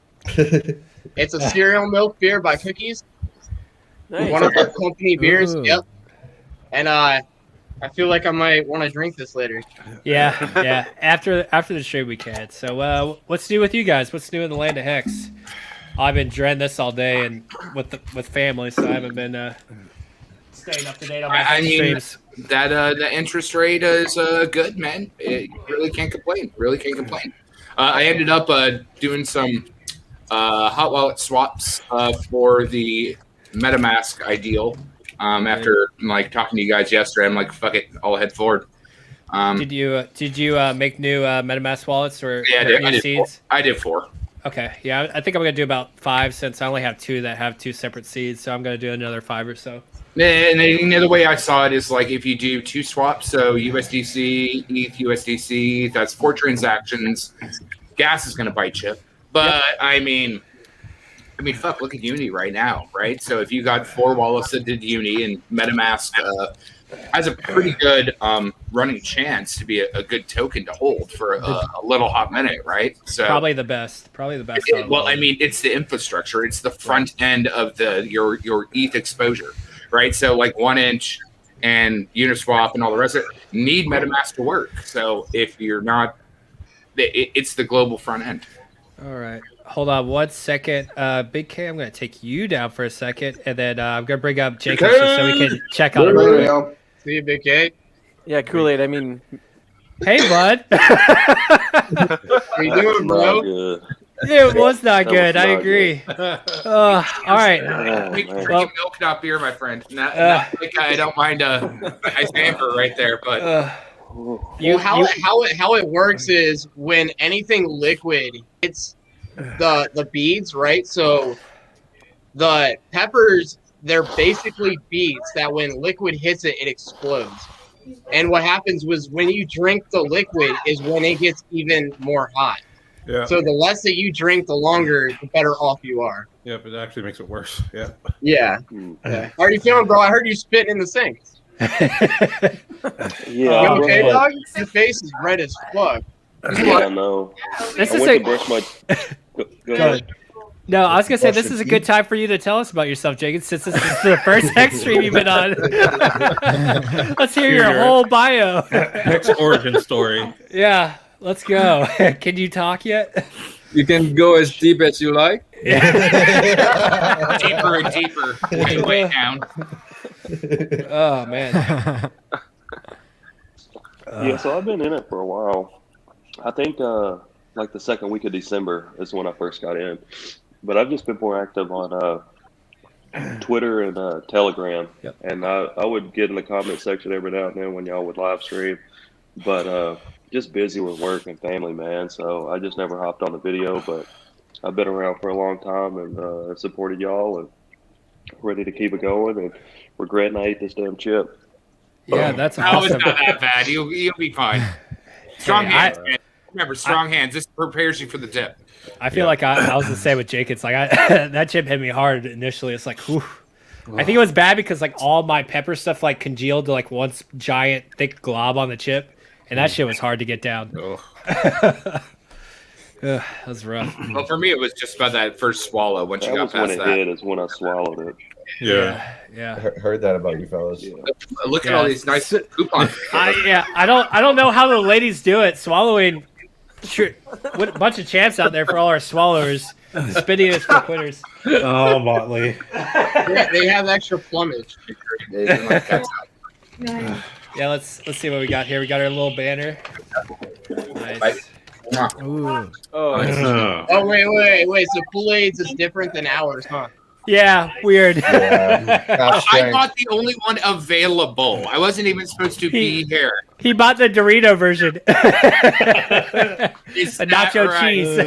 [SPEAKER 7] It's a cereal milk beer by Cookies.
[SPEAKER 9] Nice.
[SPEAKER 7] One of our company beers.
[SPEAKER 5] Ooh.
[SPEAKER 7] Yep. And I feel like I might want to drink this later.
[SPEAKER 5] Yeah. After the stream we can. So what's new with you guys? What's new in the land of Hex? I've been dreading this all day and with family, so I haven't been staying up to date on my streams.
[SPEAKER 10] That the interest rate is good, man. It really can't complain. I ended up doing some hot wallet swaps for the MetaMask ideal. After like talking to you guys yesterday, I'm like, fuck it, I'll head forward.
[SPEAKER 5] Did you make new MetaMask wallets or
[SPEAKER 10] I
[SPEAKER 5] seeds?
[SPEAKER 10] I did 4.
[SPEAKER 5] Okay, yeah, I think I'm gonna do about 5 since I only have 2 that have 2 separate seeds, so I'm gonna do another 5 or so.
[SPEAKER 10] And the other way I saw it is like if you do 2 swaps, so USDC, ETH, USDC, that's 4 transactions. Gas is going to bite you. But I mean, fuck, look at Uni right now, right? So if you got 4 wallets that did Uni and MetaMask has a pretty good running chance to be a good token to hold for a little hot minute, right? So
[SPEAKER 5] probably the best.
[SPEAKER 10] Well, I mean, it's the infrastructure. It's the front end of your ETH exposure. Right, so like 1inch and Uniswap and all the rest of it need MetaMask to work. So if you're not, it's the global front end.
[SPEAKER 5] All right, hold on 1 second. Big K, I'm going to take you down for a second, and then I'm going to bring up Jenkins just so we can check out it.
[SPEAKER 7] See you, Big K.
[SPEAKER 9] Yeah, Kool-Aid. I mean,
[SPEAKER 5] hey, bud.
[SPEAKER 7] How you doing, bro?
[SPEAKER 5] It was not good. I agree. All right.
[SPEAKER 10] Drinking milk, not beer, my friend. I don't mind a nice amber right there, but
[SPEAKER 7] how it works is when anything liquid hits the beads, right? So the peppers, they're basically beads that when liquid hits it, it explodes. And what happens was when you drink the liquid is when it gets even more hot.
[SPEAKER 6] Yeah.
[SPEAKER 7] So the less that you drink, the longer, the better off you are.
[SPEAKER 6] Yeah, but it actually makes it worse. Yeah.
[SPEAKER 7] Yeah. How are you feeling, bro? I heard you spitting in the sink. You okay, dog? Your face is red as fuck.
[SPEAKER 11] Yeah, no.
[SPEAKER 5] This
[SPEAKER 11] I
[SPEAKER 5] is
[SPEAKER 11] went to brush my. Go ahead.
[SPEAKER 5] No, I was gonna say this is a good time for you to tell us about yourself, Jenkins, since this is the first Hex stream you've been on. Let's hear your whole bio.
[SPEAKER 6] Hex origin story.
[SPEAKER 5] Yeah. Let's go. Can you talk yet?
[SPEAKER 13] You can go as deep as you like.
[SPEAKER 10] Deeper and deeper. Way down.
[SPEAKER 5] Oh man.
[SPEAKER 11] Yeah, so I've been in it for a while. I think like the second week of December is when I first got in. But I've just been more active on Twitter and Telegram.
[SPEAKER 5] Yep.
[SPEAKER 11] And I would get in the comment section every now and then when y'all would live stream. But just busy with work and family, man. So I just never hopped on the video. But I've been around for a long time and supported y'all and ready to keep it going. And regretting I ate this damn chip.
[SPEAKER 5] Yeah, that's
[SPEAKER 10] No,
[SPEAKER 5] awesome.
[SPEAKER 10] it's not that bad. You'll be fine. Strong hands, man. Remember, strong hands. This prepares you for the dip.
[SPEAKER 5] I feel like I was the same with Jake. It's like that chip hit me hard initially. It's like, whew. I think it was bad because like all my pepper stuff like congealed to like one giant thick glob on the chip, and that shit was hard to get down. That was rough.
[SPEAKER 10] Well, for me, it was just about that first swallow. Once you got
[SPEAKER 11] when
[SPEAKER 10] past
[SPEAKER 11] it
[SPEAKER 10] that,
[SPEAKER 11] hit is when I swallowed it.
[SPEAKER 5] Yeah.
[SPEAKER 8] Heard that about you fellas.
[SPEAKER 10] Look at all these nice coupons.
[SPEAKER 5] I don't know how the ladies do it. Swallowing, what a bunch of champs out there for all our swallowers, spitting us for quitters.
[SPEAKER 6] Oh, Motley.
[SPEAKER 7] They have extra plumage.
[SPEAKER 5] Yeah, let's see what we got here. We got our little banner. Nice.
[SPEAKER 14] Ooh.
[SPEAKER 7] Oh wait. So Kool-Aid's is different than ours, huh?
[SPEAKER 5] Yeah, weird.
[SPEAKER 10] I bought the only one available. I wasn't even supposed to be here.
[SPEAKER 5] He bought the Dorito version.
[SPEAKER 10] Is
[SPEAKER 5] A
[SPEAKER 10] that
[SPEAKER 5] nacho
[SPEAKER 10] right?
[SPEAKER 5] cheese.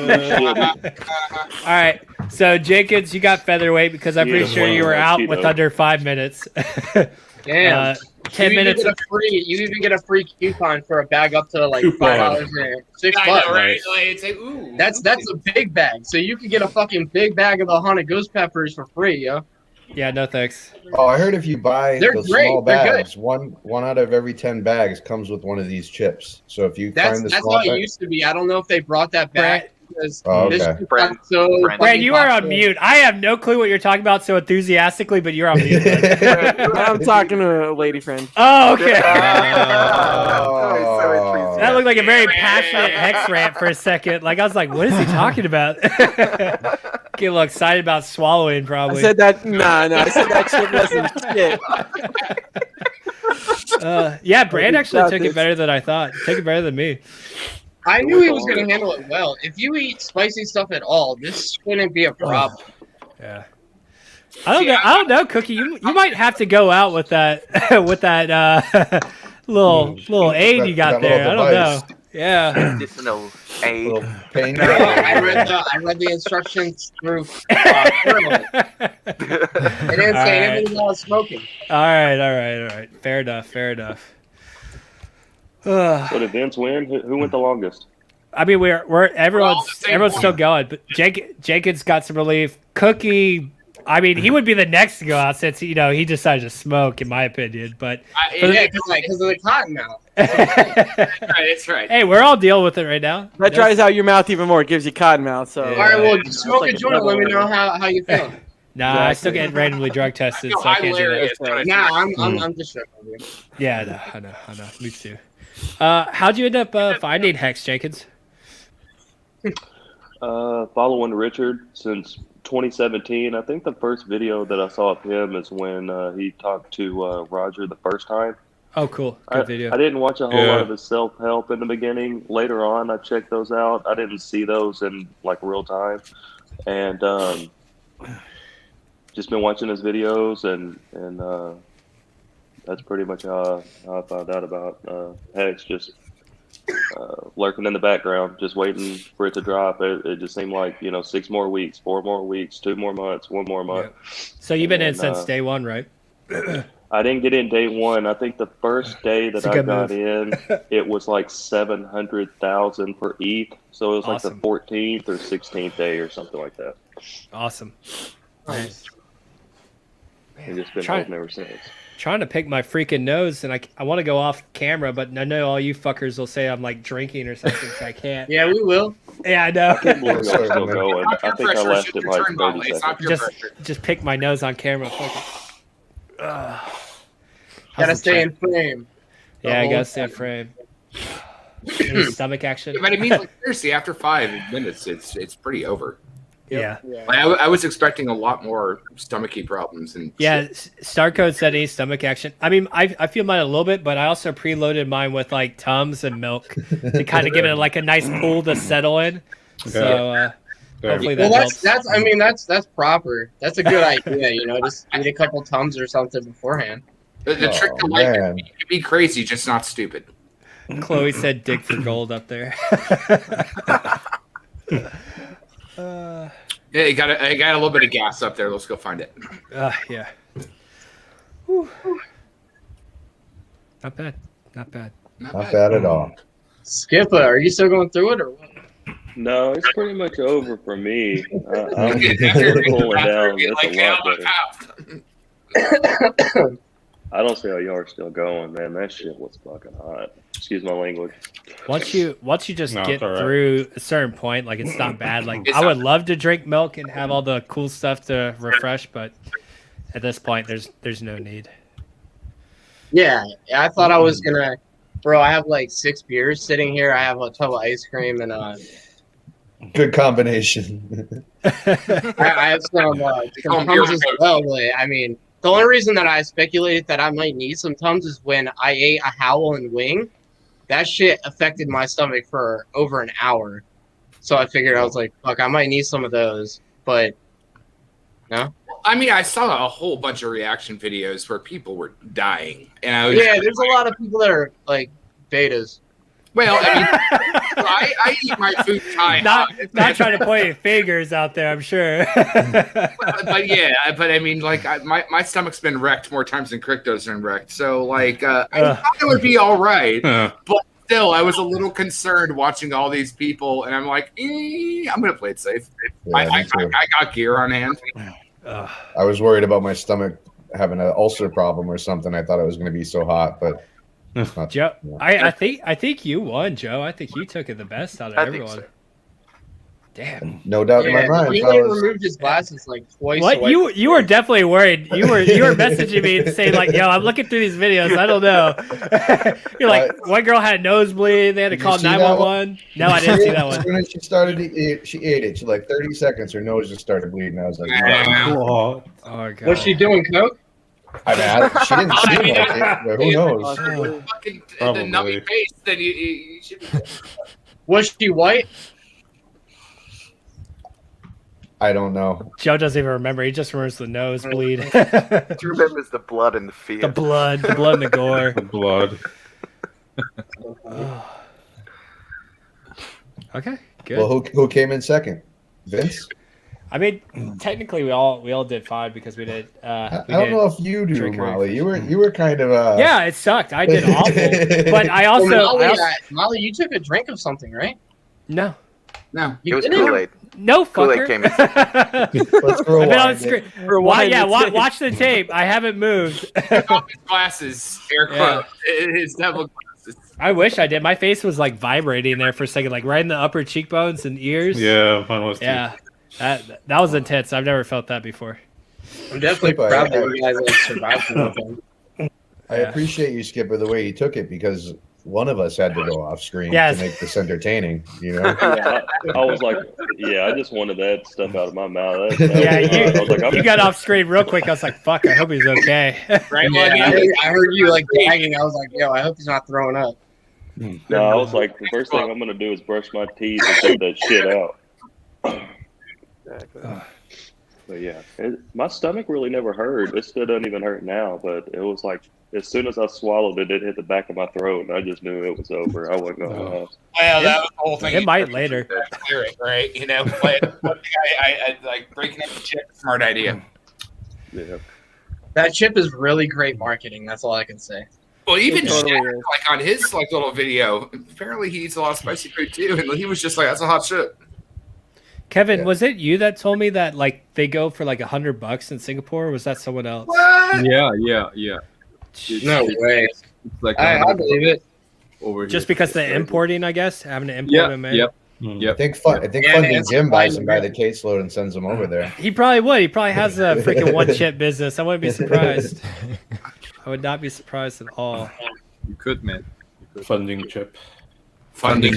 [SPEAKER 5] All right. So Jenkins, you got featherweight because I'm pretty sure you were out with under 5 minutes.
[SPEAKER 7] Damn.
[SPEAKER 5] 10 minutes.
[SPEAKER 7] You even get a free coupon for a bag up to like $5 and $6.
[SPEAKER 10] I know, right? Like, it's like, ooh,
[SPEAKER 7] That's a big bag. So you could get a fucking big bag of the haunted ghost peppers for free, yo.
[SPEAKER 5] Yeah, no thanks.
[SPEAKER 8] Oh, I heard if you buy
[SPEAKER 7] They're
[SPEAKER 8] the
[SPEAKER 7] great.
[SPEAKER 8] small
[SPEAKER 7] They're
[SPEAKER 8] bags, one out of every 10 bags comes with one of these chips. So if you
[SPEAKER 7] That's
[SPEAKER 8] find the
[SPEAKER 7] how
[SPEAKER 8] small
[SPEAKER 7] it
[SPEAKER 8] bag,
[SPEAKER 7] used to be. I don't know if they brought that back because
[SPEAKER 8] Oh,
[SPEAKER 7] this
[SPEAKER 8] okay.
[SPEAKER 7] shit got so
[SPEAKER 5] Brad, you are on
[SPEAKER 7] popular.
[SPEAKER 5] mute. I have no clue what you're talking about so enthusiastically, but you're on mute.
[SPEAKER 9] I'm talking to a lady friend.
[SPEAKER 5] Oh, okay.
[SPEAKER 8] Oh.
[SPEAKER 5] That looked like a very passionate Hex rant for a second. Like I was like, what is he talking about? Get a little excited about swallowing, probably.
[SPEAKER 9] I said that. I said that shit wasn't shit.
[SPEAKER 5] Yeah, Brand actually took it better than I thought. Took it better than me.
[SPEAKER 7] I knew he was going to handle it well. If you eat spicy stuff at all, this shouldn't be a problem.
[SPEAKER 5] Yeah. I don't know, Cookie. You might have to go out with that little aid you got there. I don't know. Yeah.
[SPEAKER 15] Medicinal aid.
[SPEAKER 7] I read the instructions through. It didn't say anything about smoking.
[SPEAKER 5] All right. Fair enough.
[SPEAKER 11] So did Vince win? Who went the longest?
[SPEAKER 5] I mean, everyone's still going, but Jenkins got some relief. Cookie, I mean, he would be the next to go out since he decided to smoke, in my opinion. But
[SPEAKER 7] because of the cotton mouth.
[SPEAKER 10] That's right.
[SPEAKER 5] Hey, we're all dealing with it right now.
[SPEAKER 9] That dries out your mouth even more. It gives you cotton mouth. So
[SPEAKER 7] All right, well, smoke a joint. Let me know how you feel.
[SPEAKER 5] Nah, I still get randomly drug tested, so I can't do that.
[SPEAKER 7] Nah, I'm just joking with you.
[SPEAKER 5] Yeah, I know. Me too. How'd you end up finding Hex, Jenkins?
[SPEAKER 11] Following Richard since 2017. I think the first video that I saw of him is when he talked to Roger the first time.
[SPEAKER 5] Oh, cool. Good video.
[SPEAKER 11] I didn't watch a whole lot of his self-help in the beginning. Later on, I checked those out. I didn't see those in like real time. And just been watching his videos and that's pretty much how I found out about Hex, just lurking in the background, just waiting for it to drop. It just seemed like, 6 more weeks, 4 more weeks, 2 more months, 1 more month.
[SPEAKER 5] Yeah. So you've been in since day one, right?
[SPEAKER 11] I didn't get in day one. I think the first day that I got in, it was like 700,000 per ETH. So it was like the 14th or 16th day or something like that.
[SPEAKER 5] Awesome.
[SPEAKER 7] Nice.
[SPEAKER 11] It's just been holding ever since.
[SPEAKER 5] Trying to pick my freaking nose, and I want to go off camera, but I know all you fuckers will say I'm like drinking or something, so I can't.
[SPEAKER 7] Yeah, we will.
[SPEAKER 5] Yeah, I know.
[SPEAKER 11] We're still going. I think I lasted like 30 seconds.
[SPEAKER 5] Just pick my nose on camera. Fuck it.
[SPEAKER 7] Gotta stay in frame.
[SPEAKER 5] Yeah, I gotta stay in frame. Any stomach action?
[SPEAKER 10] But it means like seriously, after 5 minutes, it's pretty over.
[SPEAKER 5] Yeah.
[SPEAKER 10] Like, I was expecting a lot more stomachache problems. And
[SPEAKER 5] Yeah, Starcode said any stomach action. I mean, I feel mine a little bit, but I also preloaded mine with like Tums and milk to kind of give it like a nice pool to settle in. So hopefully that helps.
[SPEAKER 7] That's proper. That's a good idea. You know, just eat a couple Tums or something beforehand.
[SPEAKER 10] The trick to life is you can be crazy, just not stupid.
[SPEAKER 5] Chloe said dig for gold up there.
[SPEAKER 10] Yeah, I got a little bit of gas up there. Let's go find it.
[SPEAKER 5] Yeah. Whew. Not bad. Not bad.
[SPEAKER 8] Not bad at all.
[SPEAKER 7] Skipper, are you still going through it or what?
[SPEAKER 11] No, it's pretty much over for me. I'm pulling down. It's a lot better. I don't see how y'all are still going, man. That shit was fucking hot. Excuse my language.
[SPEAKER 5] Once you just get through a certain point, like it's not bad. Like I would love to drink milk and have all the cool stuff to refresh, but at this point, there's no need.
[SPEAKER 7] Yeah, I thought I was gonna, bro. I have like 6 beers sitting here. I have a tub of ice cream and
[SPEAKER 8] good combination.
[SPEAKER 7] I have some Tums as well. But, I mean, the only reason that I speculated that I might need some Tums is when I ate a howling wing. That shit affected my stomach for over an hour. So I figured, I was like, fuck, I might need some of those. But, no?
[SPEAKER 10] I mean, I saw a whole bunch of reaction videos where people were dying. And I was
[SPEAKER 7] there's a lot of people that are, like, betas.
[SPEAKER 10] Well, I mean, I eat my food kind.
[SPEAKER 5] Not trying to point fingers out there, I'm sure.
[SPEAKER 10] but I mean, like, my stomach's been wrecked more times than Crypto's been wrecked. So, like, I thought it would be all right. But still, I was a little concerned watching all these people, and I'm like, I'm gonna play it safe.
[SPEAKER 8] Yeah,
[SPEAKER 10] I got gear on hand.
[SPEAKER 8] I was worried about my stomach having an ulcer problem or something. I thought it was going to be so hot, but not,
[SPEAKER 5] Joe,
[SPEAKER 8] yeah.
[SPEAKER 5] I think you won, Joe. I think you took it the best out of everyone. So. Damn.
[SPEAKER 8] No doubt in my mind.
[SPEAKER 7] He removed his glasses like twice.
[SPEAKER 5] What you were definitely worried. You were messaging me and saying like, "Yo, I'm looking through these videos. I don't know." You're like, one girl had a nosebleed. They had to call 911. No, I didn't see that one.
[SPEAKER 8] As soon as she started to eat, she ate it. She like 30 seconds. Her nose just started bleeding. I was like,
[SPEAKER 5] "Oh god."
[SPEAKER 7] Was she doing coke?
[SPEAKER 8] I mean, she didn't seem like it, but who knows?
[SPEAKER 10] The nubby face. Then you should.
[SPEAKER 7] Was she white?
[SPEAKER 8] I don't know.
[SPEAKER 5] Joe doesn't even remember. He just remembers the nosebleed.
[SPEAKER 15] He remembers the blood and the fear.
[SPEAKER 5] The blood and the gore.
[SPEAKER 6] The blood.
[SPEAKER 5] Okay, good.
[SPEAKER 8] Well, who came in second? Vince?
[SPEAKER 5] I mean, technically we all did fine because we did.
[SPEAKER 8] I don't know if you do, Molly. You were kind of.
[SPEAKER 5] Yeah, it sucked. I did awful, but I also.
[SPEAKER 7] Molly, you took a drink of something, right?
[SPEAKER 5] No.
[SPEAKER 15] It was Kool-Aid.
[SPEAKER 5] No,
[SPEAKER 15] Kool-Aid
[SPEAKER 5] fucker.
[SPEAKER 15] came in.
[SPEAKER 8] Let's throw
[SPEAKER 5] I've been on the screen. Watch the tape. I haven't moved.
[SPEAKER 10] Take off his glasses. Air quote. His devil glasses.
[SPEAKER 5] I wish I did. My face was like vibrating there for a second, like right in the upper cheekbones and ears.
[SPEAKER 6] Yeah, mine was too.
[SPEAKER 5] Yeah, that was intense. I've never felt that before.
[SPEAKER 7] I'm definitely proud that you guys like survived from that.
[SPEAKER 8] I appreciate you, Skipper, the way you took it because one of us had to go off screen
[SPEAKER 5] Yes.
[SPEAKER 8] to make this entertaining. You know.
[SPEAKER 11] Yeah, I was like, I just wanted that stuff out of my mouth.
[SPEAKER 5] You got off screen real quick. I was like, "Fuck, I hope he's okay."
[SPEAKER 7] Right? Yeah, I heard you like gagging. I was like, "Yo, I hope he's not throwing up."
[SPEAKER 11] No, I was like, the first thing I'm gonna do is brush my teeth and get that shit out. But yeah, my stomach really never hurt. It still doesn't even hurt now. But it was like as soon as I swallowed it, it hit the back of my throat, and I just knew it was over. I wasn't going to last.
[SPEAKER 10] Well, that was the whole thing.
[SPEAKER 5] It might later.
[SPEAKER 10] Clear it, right? You know, I like breaking up the chip. Smart idea.
[SPEAKER 11] Yeah.
[SPEAKER 7] That chip is really great marketing. That's all I can say.
[SPEAKER 10] Well, even Shaq, like on his like little video, apparently he eats a lot of spicy food too, and he was just like, "That's a hot chip."
[SPEAKER 5] Kevin, was it you that told me that like they go for like $100 in Singapore? Or was that someone else?
[SPEAKER 10] What?
[SPEAKER 13] Yeah.
[SPEAKER 7] No way.
[SPEAKER 13] It's like
[SPEAKER 7] I believe it.
[SPEAKER 13] over
[SPEAKER 5] Just
[SPEAKER 13] here.
[SPEAKER 5] because they're importing, I guess, having to import them in.
[SPEAKER 13] Yep.
[SPEAKER 8] I think Funding Jim buys them by the caseload and sends them over there.
[SPEAKER 5] He probably would. He probably has a freaking one chip business. I wouldn't be surprised. I would not be surprised at all.
[SPEAKER 13] You could, man.
[SPEAKER 6] Funding chip.
[SPEAKER 10] Funding.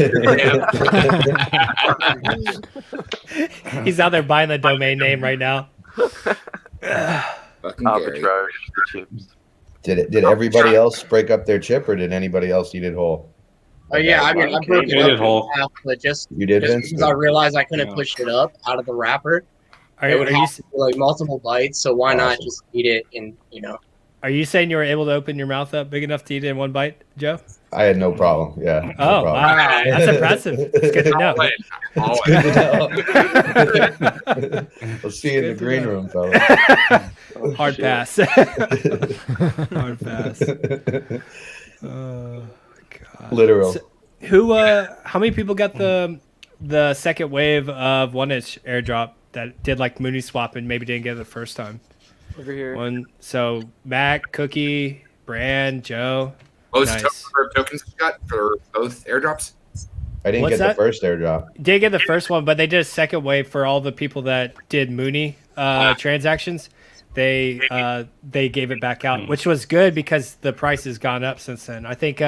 [SPEAKER 5] He's out there buying the domain name right now.
[SPEAKER 10] Fucking Gary.
[SPEAKER 15] Arbitrage the chips.
[SPEAKER 8] Did everybody else break up their chip, or did anybody else eat it whole?
[SPEAKER 7] Oh yeah, I mean, I broke it up in half, but just
[SPEAKER 8] You did,
[SPEAKER 7] just
[SPEAKER 8] Vince?
[SPEAKER 7] because I realized I couldn't push it up out of the wrapper. It would have to be like multiple bites, so why not just eat it and
[SPEAKER 5] Are you saying you were able to open your mouth up big enough to eat it in one bite, Joe?
[SPEAKER 8] I had no problem. Yeah. No
[SPEAKER 5] Oh,
[SPEAKER 8] problem.
[SPEAKER 5] wow. That's impressive. It's good to know.
[SPEAKER 8] We'll see you in the green room, fellas.
[SPEAKER 5] Hard pass. Hard pass. Oh, God.
[SPEAKER 8] Literal.
[SPEAKER 5] So, how many people got the second wave of 1-inch airdrop that did like Mooney swap and maybe didn't get it the first time?
[SPEAKER 9] Over here.
[SPEAKER 5] So Mac, Cookie, Brand, Joe.
[SPEAKER 10] What was the
[SPEAKER 5] Nice.
[SPEAKER 10] total number of tokens you got for both airdrops?
[SPEAKER 8] I didn't
[SPEAKER 5] What's
[SPEAKER 8] get
[SPEAKER 5] that?
[SPEAKER 8] the first airdrop.
[SPEAKER 5] Did get the first one, but they did a second wave for all the people that did Mooney transactions. They gave it back out, which was good because the price has gone up since then. I think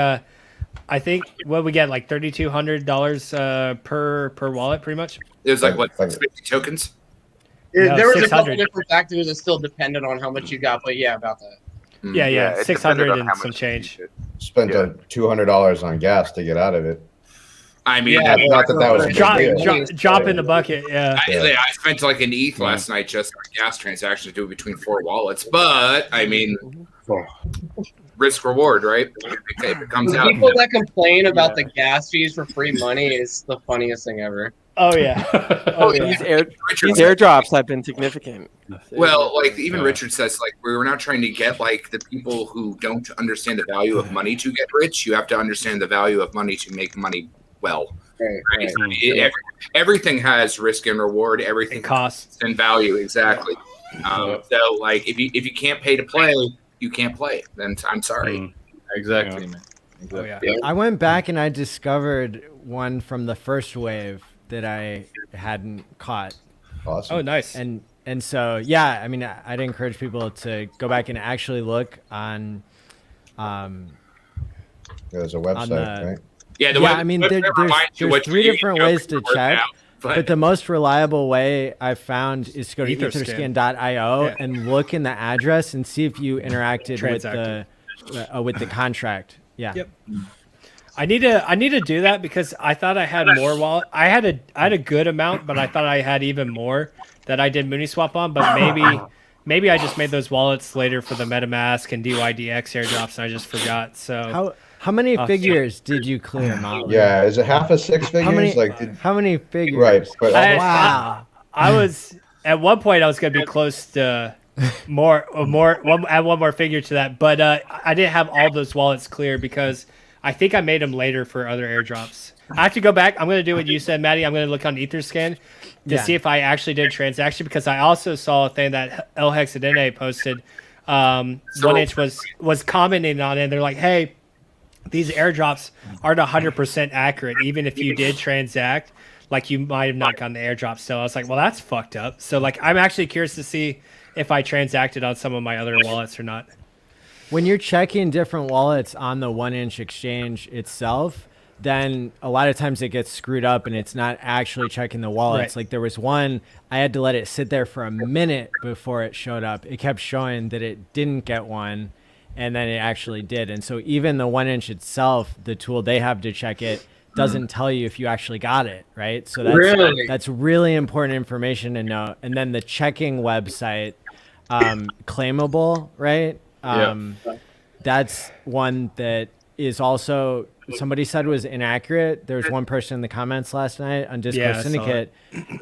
[SPEAKER 5] what we get like $3,200 per wallet, pretty much.
[SPEAKER 10] It was like what, 50 tokens?
[SPEAKER 5] No,
[SPEAKER 7] there was a couple
[SPEAKER 5] 600.
[SPEAKER 7] different factors that still depended on how much you got, but yeah, about that.
[SPEAKER 5] Yeah,
[SPEAKER 15] it
[SPEAKER 5] 600
[SPEAKER 15] depended on
[SPEAKER 5] and
[SPEAKER 15] how
[SPEAKER 5] some
[SPEAKER 15] much
[SPEAKER 5] change.
[SPEAKER 8] Spent $200 on gas to get out of it.
[SPEAKER 10] I mean,
[SPEAKER 8] not that was a big deal.
[SPEAKER 5] Drop in the bucket. Yeah.
[SPEAKER 10] I spent like an ETH last night just on gas transactions to do between 4 wallets, but I mean, risk reward, right? If it comes
[SPEAKER 7] The
[SPEAKER 10] out.
[SPEAKER 7] people that complain about the gas fees for free money is the funniest thing ever.
[SPEAKER 5] Oh yeah.
[SPEAKER 9] These airdrops have been significant.
[SPEAKER 10] Well, like even Richard says, like we're not trying to get like the people who don't understand the value of money to get rich. You have to understand the value of money to make money well. Right? Everything has risk and reward. Everything
[SPEAKER 5] costs
[SPEAKER 10] and value. Exactly. So, like if you can't pay to play, you can't play. Then I'm sorry.
[SPEAKER 16] Exactly, man.
[SPEAKER 5] Oh, yeah.
[SPEAKER 14] I went back and I discovered one from the first wave that I hadn't caught.
[SPEAKER 8] Awesome.
[SPEAKER 5] Oh, nice.
[SPEAKER 14] And so yeah, I mean, I'd encourage people to go back and actually look on.
[SPEAKER 8] There's a website, right?
[SPEAKER 10] Yeah,
[SPEAKER 14] I mean, there's 3 different ways to check, but the most reliable way I've found is to go to etherscan.io and look in the address and see if you interacted with the contract. Yeah.
[SPEAKER 5] Yep. I need to do that because I thought I had more wallet. I had a good amount, but I thought I had even more that I did Mooney swap on. But maybe I just made those wallets later for the MetaMask and DYDX airdrops, and I just forgot. So
[SPEAKER 14] how many figures did you clear, Motley?
[SPEAKER 8] Yeah, is it half of 6 figures?
[SPEAKER 14] How many figures?
[SPEAKER 8] Right, but
[SPEAKER 14] wow.
[SPEAKER 5] I was at one point I was gonna be close to add one more figure to that, but I didn't have all those wallets clear because I think I made them later for other airdrops. I have to go back. I'm going to do what you said, Maddie. I'm going to look on Etherscan to see if I actually did a transaction because I also saw a thing that LHexidene posted. 1-inch was commenting on it. And they're like, hey, these airdrops aren't 100% accurate. Even if you did transact, like you might have not gotten the airdrop still. I was like, well, that's fucked up. So like, I'm actually curious to see if I transacted on some of my other wallets or not.
[SPEAKER 14] When you're checking different wallets on the 1-inch exchange itself, then a lot of times it gets screwed up and it's not actually checking the wallets.
[SPEAKER 5] Right.
[SPEAKER 14] Like there was one, I had to let it sit there for a minute before it showed up. It kept showing that it didn't get one, and then it actually did. And so even the 1-inch itself, the tool they have to check it, doesn't tell you if you actually got it, right? So that's really important information to know. And then the checking website, Claimable, right? That's one that is also, somebody said was inaccurate. There was one person in the comments last night on Discord Syndicate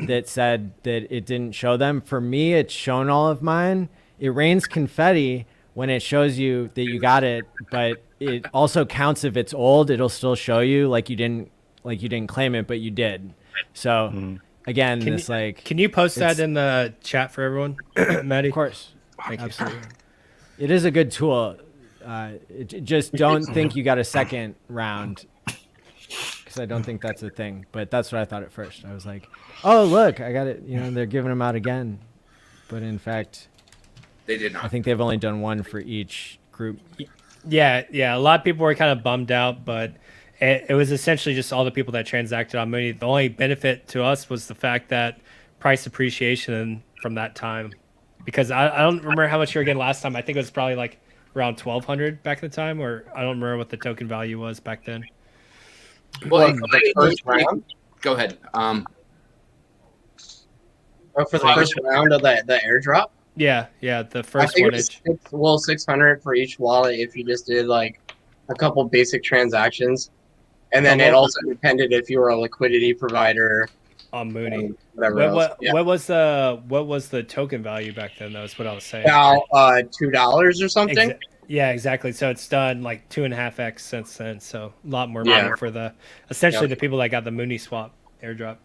[SPEAKER 14] that said that it didn't show them. For me, it's shown all of mine. It rains confetti when it shows you that you got it, but it also counts if it's old. It'll still show you like you didn't claim it, but you did. So again,
[SPEAKER 5] can you post that in the chat for everyone, Maddie?
[SPEAKER 14] Of course.
[SPEAKER 5] Thank you.
[SPEAKER 14] Absolutely. It is a good tool. Just don't think you got a second round, because I don't think that's a thing. But that's what I thought at first. I was like, oh, look, I got it. You know, they're giving them out again. But in fact,
[SPEAKER 10] they did not.
[SPEAKER 14] I think they've only done one for each group.
[SPEAKER 5] Yeah. A lot of people were kind of bummed out, but it was essentially just all the people that transacted on Mooney. The only benefit to us was the fact that price appreciation from that time, because I don't remember how much you were getting last time. I think it was probably like around 1,200 back at the time, or I don't remember what the token value was back then.
[SPEAKER 10] Well, the first round. Go ahead.
[SPEAKER 7] For the first round of the airdrop.
[SPEAKER 5] Yeah, the first
[SPEAKER 7] I
[SPEAKER 5] one.
[SPEAKER 7] think 600 for each wallet if you just did like a couple basic transactions, and then it also depended if you were a liquidity provider
[SPEAKER 5] on Mooney.
[SPEAKER 7] What
[SPEAKER 5] was the token value back then? That was what I was saying.
[SPEAKER 7] About $2 or something.
[SPEAKER 5] Yeah, exactly. So it's done like 2.5x since then. So a lot more money for the essentially the people that got the Mooney swap airdrop.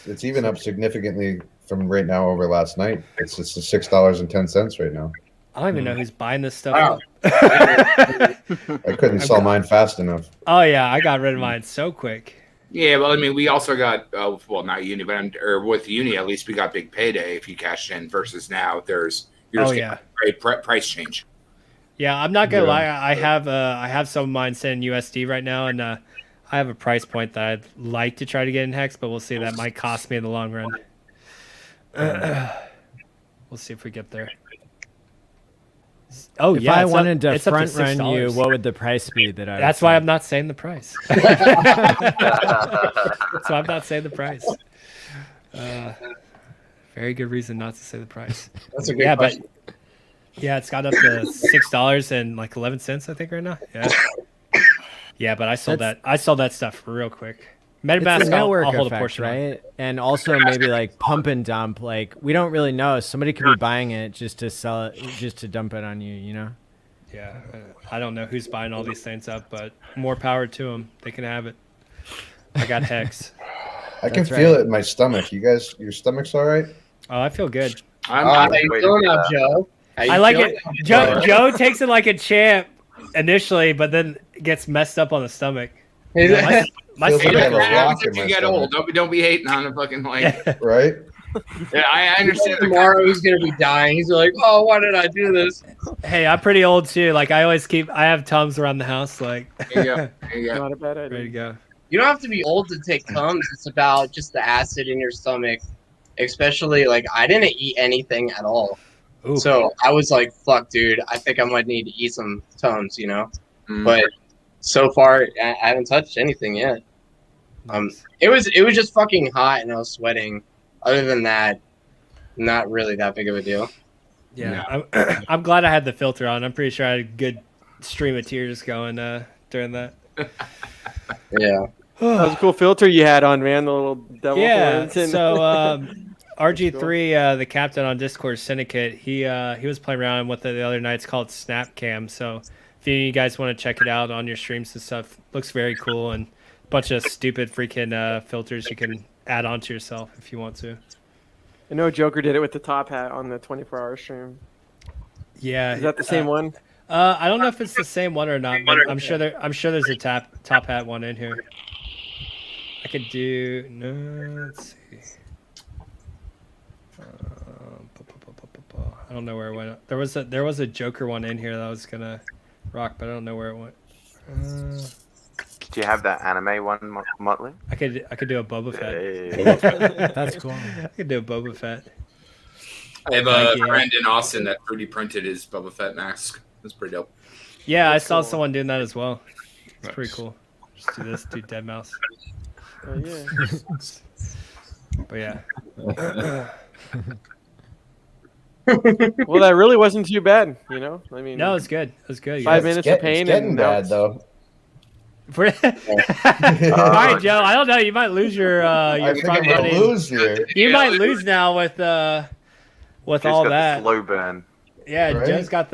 [SPEAKER 8] It's even up significantly from right now over last night. It's $6.10 right now.
[SPEAKER 5] I don't even know who's buying this stuff.
[SPEAKER 8] I couldn't sell mine fast enough.
[SPEAKER 5] Oh yeah, I got rid of mine so quick.
[SPEAKER 10] Yeah, well, I mean, we also got well, not Uni, but or with Uni, at least we got big payday if you cashed in. Versus now, you're just getting a great price change.
[SPEAKER 5] Yeah, I'm not gonna lie. I have some of mine set in USD right now, and I have a price point that I'd like to try to get in Hex, but we'll see. That might cost me in the long run. We'll see if we get there. Oh,
[SPEAKER 14] if
[SPEAKER 5] yeah,
[SPEAKER 14] I wanted to
[SPEAKER 5] it's up
[SPEAKER 14] front
[SPEAKER 5] to
[SPEAKER 14] run you,
[SPEAKER 5] $6.
[SPEAKER 14] what would the price be that I?
[SPEAKER 5] That's why I'm not saying the price. That's why I'm not saying the price. Very good reason not to say the price.
[SPEAKER 7] That's a good question.
[SPEAKER 5] But yeah, it's got up to $6 and like 11 cents, I think, right now. Yeah. Yeah, but I sold that stuff real quick. MetaMask, I'll hold a portion,
[SPEAKER 14] right? And also maybe like pump and dump. Like we don't really know. Somebody could be buying it just to sell it, just to dump it on you. You know?
[SPEAKER 5] Yeah, I don't know who's buying all these things up, but more power to them. They can have it. I got Hex.
[SPEAKER 8] I can feel it in my stomach. You guys, your stomach's all right?
[SPEAKER 5] Oh, I feel good.
[SPEAKER 7] How you doing now, Joe?
[SPEAKER 5] I like it. Joe takes it like a champ initially, but then gets messed up on the stomach.
[SPEAKER 10] My stomach if you get old. Don't be hating on the fucking like.
[SPEAKER 8] Right?
[SPEAKER 10] Yeah, I understand.
[SPEAKER 7] Tomorrow he's gonna be dying. He's like, oh, why did I do this?
[SPEAKER 5] Hey, I'm pretty old too. Like I have Tums around the house. Like
[SPEAKER 10] there you go. There you go.
[SPEAKER 9] Not a bad idea.
[SPEAKER 5] Ready to go.
[SPEAKER 7] You don't have to be old to take Tums. It's about just the acid in your stomach. Especially like I didn't eat anything at all.
[SPEAKER 5] Ooh.
[SPEAKER 7] So I was like, fuck, dude, I think I might need to eat some Tums, you know? But so far I haven't touched anything yet. It was just fucking hot and I was sweating. Other than that, not really that big of a deal.
[SPEAKER 5] Yeah, I'm glad I had the filter on. I'm pretty sure I had a good stream of tears going during that.
[SPEAKER 7] Yeah.
[SPEAKER 9] That was a cool filter you had on, man. The little devil horns. And...
[SPEAKER 5] So RG3, the captain on Discord Syndicate, he was playing around with it the other night. It's called Snapcam. So if any of you guys want to check it out on your streams and stuff, looks very cool and a bunch of stupid freaking filters you can add on to yourself if you want to.
[SPEAKER 9] I know Joker did it with the top hat on the 24-hour stream.
[SPEAKER 5] Yeah,
[SPEAKER 9] is that the same one?
[SPEAKER 5] I don't know if it's the same one or not, but I'm sure there's a top hat one in here. I could do let's see. I don't know where it went. There was a Joker one in here that I was gonna rock, but I don't know where it went.
[SPEAKER 15] Do you have that anime one, Motley?
[SPEAKER 5] I could do a Boba Fett.
[SPEAKER 15] Hey.
[SPEAKER 14] That's cool.
[SPEAKER 5] I could do a Boba Fett.
[SPEAKER 10] I have a friend in Austin that 3D printed his Boba Fett mask. That's pretty dope.
[SPEAKER 5] Yeah, I saw someone doing that as well. It's pretty cool. Just do this, do dead mouse.
[SPEAKER 9] Oh yeah.
[SPEAKER 5] But yeah.
[SPEAKER 9] Well, that really wasn't too bad, you know. I mean,
[SPEAKER 5] no, it's good. It was good.
[SPEAKER 9] 5 minutes of pain,
[SPEAKER 8] it's getting
[SPEAKER 9] and
[SPEAKER 8] bad though.
[SPEAKER 5] All right, Joe. I don't know. You might lose your front running. You might lose now with all that
[SPEAKER 15] slow burn.
[SPEAKER 5] Yeah,
[SPEAKER 8] right?
[SPEAKER 5] Joe's got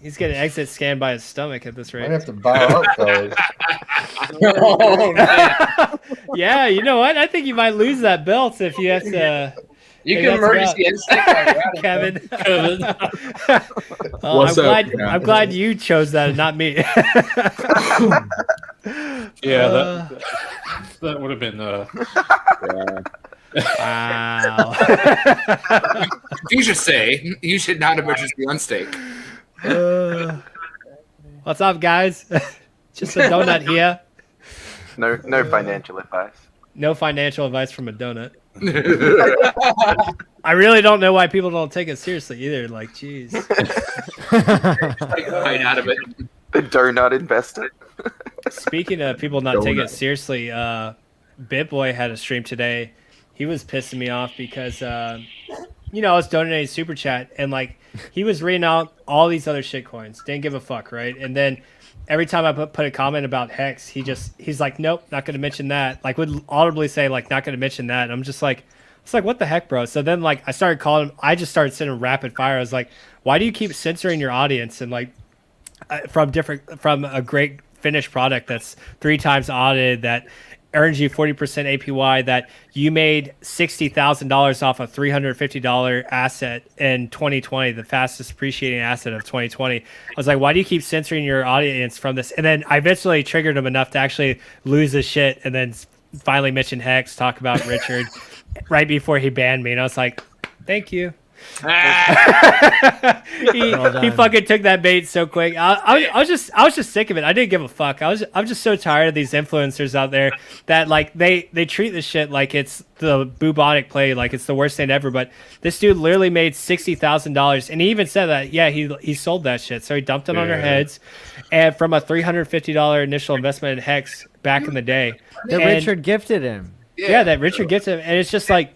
[SPEAKER 5] he's getting exit scanned by his stomach at this rate.
[SPEAKER 8] I have to bow out, fellas.
[SPEAKER 7] Oh, man.
[SPEAKER 5] Yeah, you know what? I think you might lose that belt if you have to.
[SPEAKER 7] You can emergency
[SPEAKER 5] Kevin. I'm glad you chose that and not me.
[SPEAKER 6] Yeah, that would have been.
[SPEAKER 5] Wow.
[SPEAKER 10] You should say you should not emergency on steak.
[SPEAKER 5] What's up, guys? Just a donut here.
[SPEAKER 15] No financial advice.
[SPEAKER 5] No financial advice from a donut. I really don't know why people don't take it seriously either. Like, jeez.
[SPEAKER 10] Right out of it.
[SPEAKER 15] The donut investor.
[SPEAKER 5] Speaking of people not taking it seriously, BitBoy had a stream today. He was pissing me off because, I was donating super chat and like he was reading out all these other shit coins. Didn't give a fuck, right? And then every time I put a comment about Hex, he's like, nope, not going to mention that. Like would audibly say like, not going to mention that. And I'm just like, it's like, what the heck, bro? So then like I started calling him. I just started sending rapid fire. I was like, why do you keep censoring your audience? And like from a great finished product that's 3 times audited, that earns you 40% APY, that you made $60,000 off a $350 asset in 2020, the fastest appreciating asset of 2020. I was like, why do you keep censoring your audience from this? And then I eventually triggered him enough to actually lose his shit and then finally mention Hex, talk about Richard right before he banned me. And I was like, thank you. He fucking took that bait so quick. I was just sick of it. I didn't give a fuck. I'm just so tired of these influencers out there that like they treat this shit like it's the bubonic plague, like it's the worst thing ever. But this dude literally made $60,000, and he even said that he sold that shit. So he dumped it on their heads, and from a $350 initial investment in Hex back in the day,
[SPEAKER 14] Richard gifted him.
[SPEAKER 5] Yeah, that Richard gifted him, and it's just like.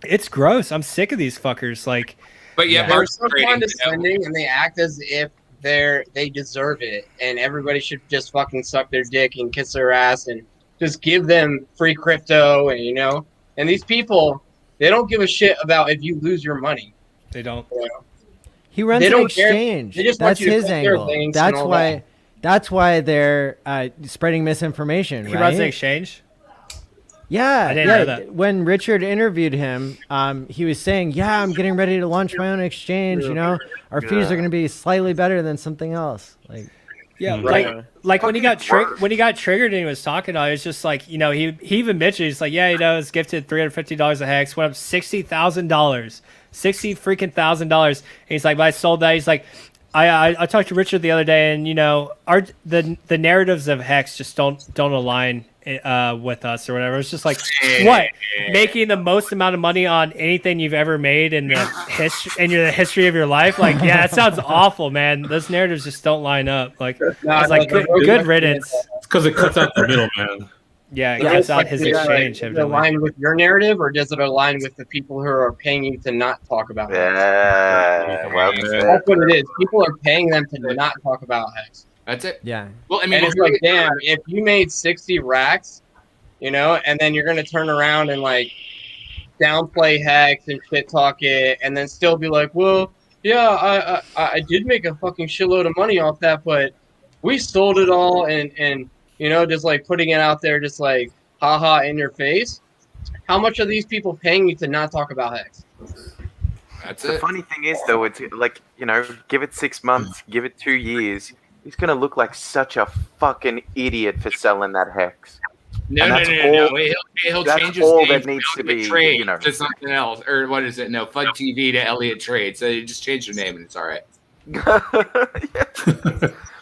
[SPEAKER 5] It's gross. I'm sick of these fuckers. Like,
[SPEAKER 10] but yeah,
[SPEAKER 7] they're so condescending, and they act as if they deserve it, and everybody should just fucking suck their dick and kiss their ass and just give them free crypto, and And these people, they don't give a shit about if you lose your money.
[SPEAKER 5] They don't.
[SPEAKER 14] He runs an exchange. That's his angle. That's why they're spreading misinformation.
[SPEAKER 5] He runs an exchange.
[SPEAKER 14] Yeah,
[SPEAKER 5] I didn't know that.
[SPEAKER 14] When Richard interviewed him, he was saying, "Yeah, I'm getting ready to launch my own exchange. Our fees are going to be slightly better than something else." Like,
[SPEAKER 5] like when he got triggered and he was talking, I was just like, he even mentioned, he's like, yeah, it's gifted $350 a Hex, went up $60,000, $60,000. And he's like, but I sold that. He's like, I talked to Richard the other day, and the narratives of Hex just don't align with us or whatever. It's just like, what, making the most amount of money on anything you've ever made in the history of your life? Like, yeah, that sounds awful, man. Those narratives just don't line up. Like, it's like good riddance.
[SPEAKER 6] It's because it cuts out the middleman.
[SPEAKER 5] Yeah, it cuts out his exchange.
[SPEAKER 7] Does it align with your narrative, or does it align with the people who are paying you to not talk about Hex? That's what it is. People are paying them to not talk about Hex.
[SPEAKER 10] That's it.
[SPEAKER 14] Yeah.
[SPEAKER 10] Well, I mean,
[SPEAKER 7] and it's like, damn, if you made 60 racks, and then you're gonna turn around and like downplay Hex and shit talk it, and then still be like, well, yeah, I did make a fucking shitload of money off that, but we sold it all, and just like putting it out there, just like haha in your face. How much are these people paying you to not talk about Hex?
[SPEAKER 15] That's the funny thing is, though, it's like, give it 6 months, give it 2 years. He's going to look like such a fucking idiot for selling that Hex.
[SPEAKER 10] No. He'll change his
[SPEAKER 15] all
[SPEAKER 10] name
[SPEAKER 15] that needs to be,
[SPEAKER 10] trade to something else. Or what is it? No, Fud TV to Elliot Trade. So you just change your name and it's all right.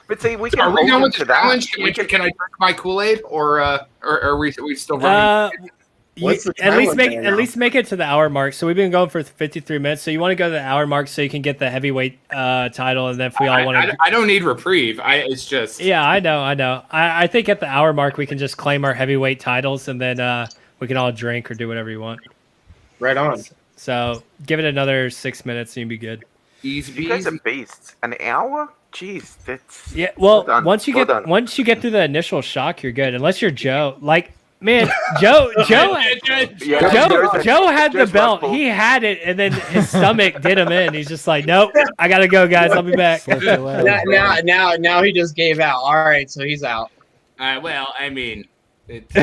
[SPEAKER 15] But see, we can
[SPEAKER 10] Are we
[SPEAKER 15] hold
[SPEAKER 10] done
[SPEAKER 15] him
[SPEAKER 10] with
[SPEAKER 15] to
[SPEAKER 10] the
[SPEAKER 15] that.
[SPEAKER 10] challenge? Can I drink my Kool-Aid? Or are we still running?
[SPEAKER 5] At least make it to the hour mark. So we've been going for 53 minutes. So you want to go to the hour mark so you can get the heavyweight title, and then if we all want to,
[SPEAKER 10] I don't need reprieve. It's just
[SPEAKER 5] I know. I think at the hour mark we can just claim our heavyweight titles, and then we can all drink or do whatever you want.
[SPEAKER 7] Right on.
[SPEAKER 5] So give it another 6 minutes and you'll be good.
[SPEAKER 15] You guys are beasts. An hour? Jeez, that's
[SPEAKER 5] Well,
[SPEAKER 15] well
[SPEAKER 5] once you get through the initial shock, you're good. Unless you're Joe, like. Man, Joe had the belt. He had it, and then his stomach did him in. He's just like, nope, I gotta go, guys. I'll be back.
[SPEAKER 7] Now he just gave out. All right, so he's out.
[SPEAKER 10] Well, I mean, it's...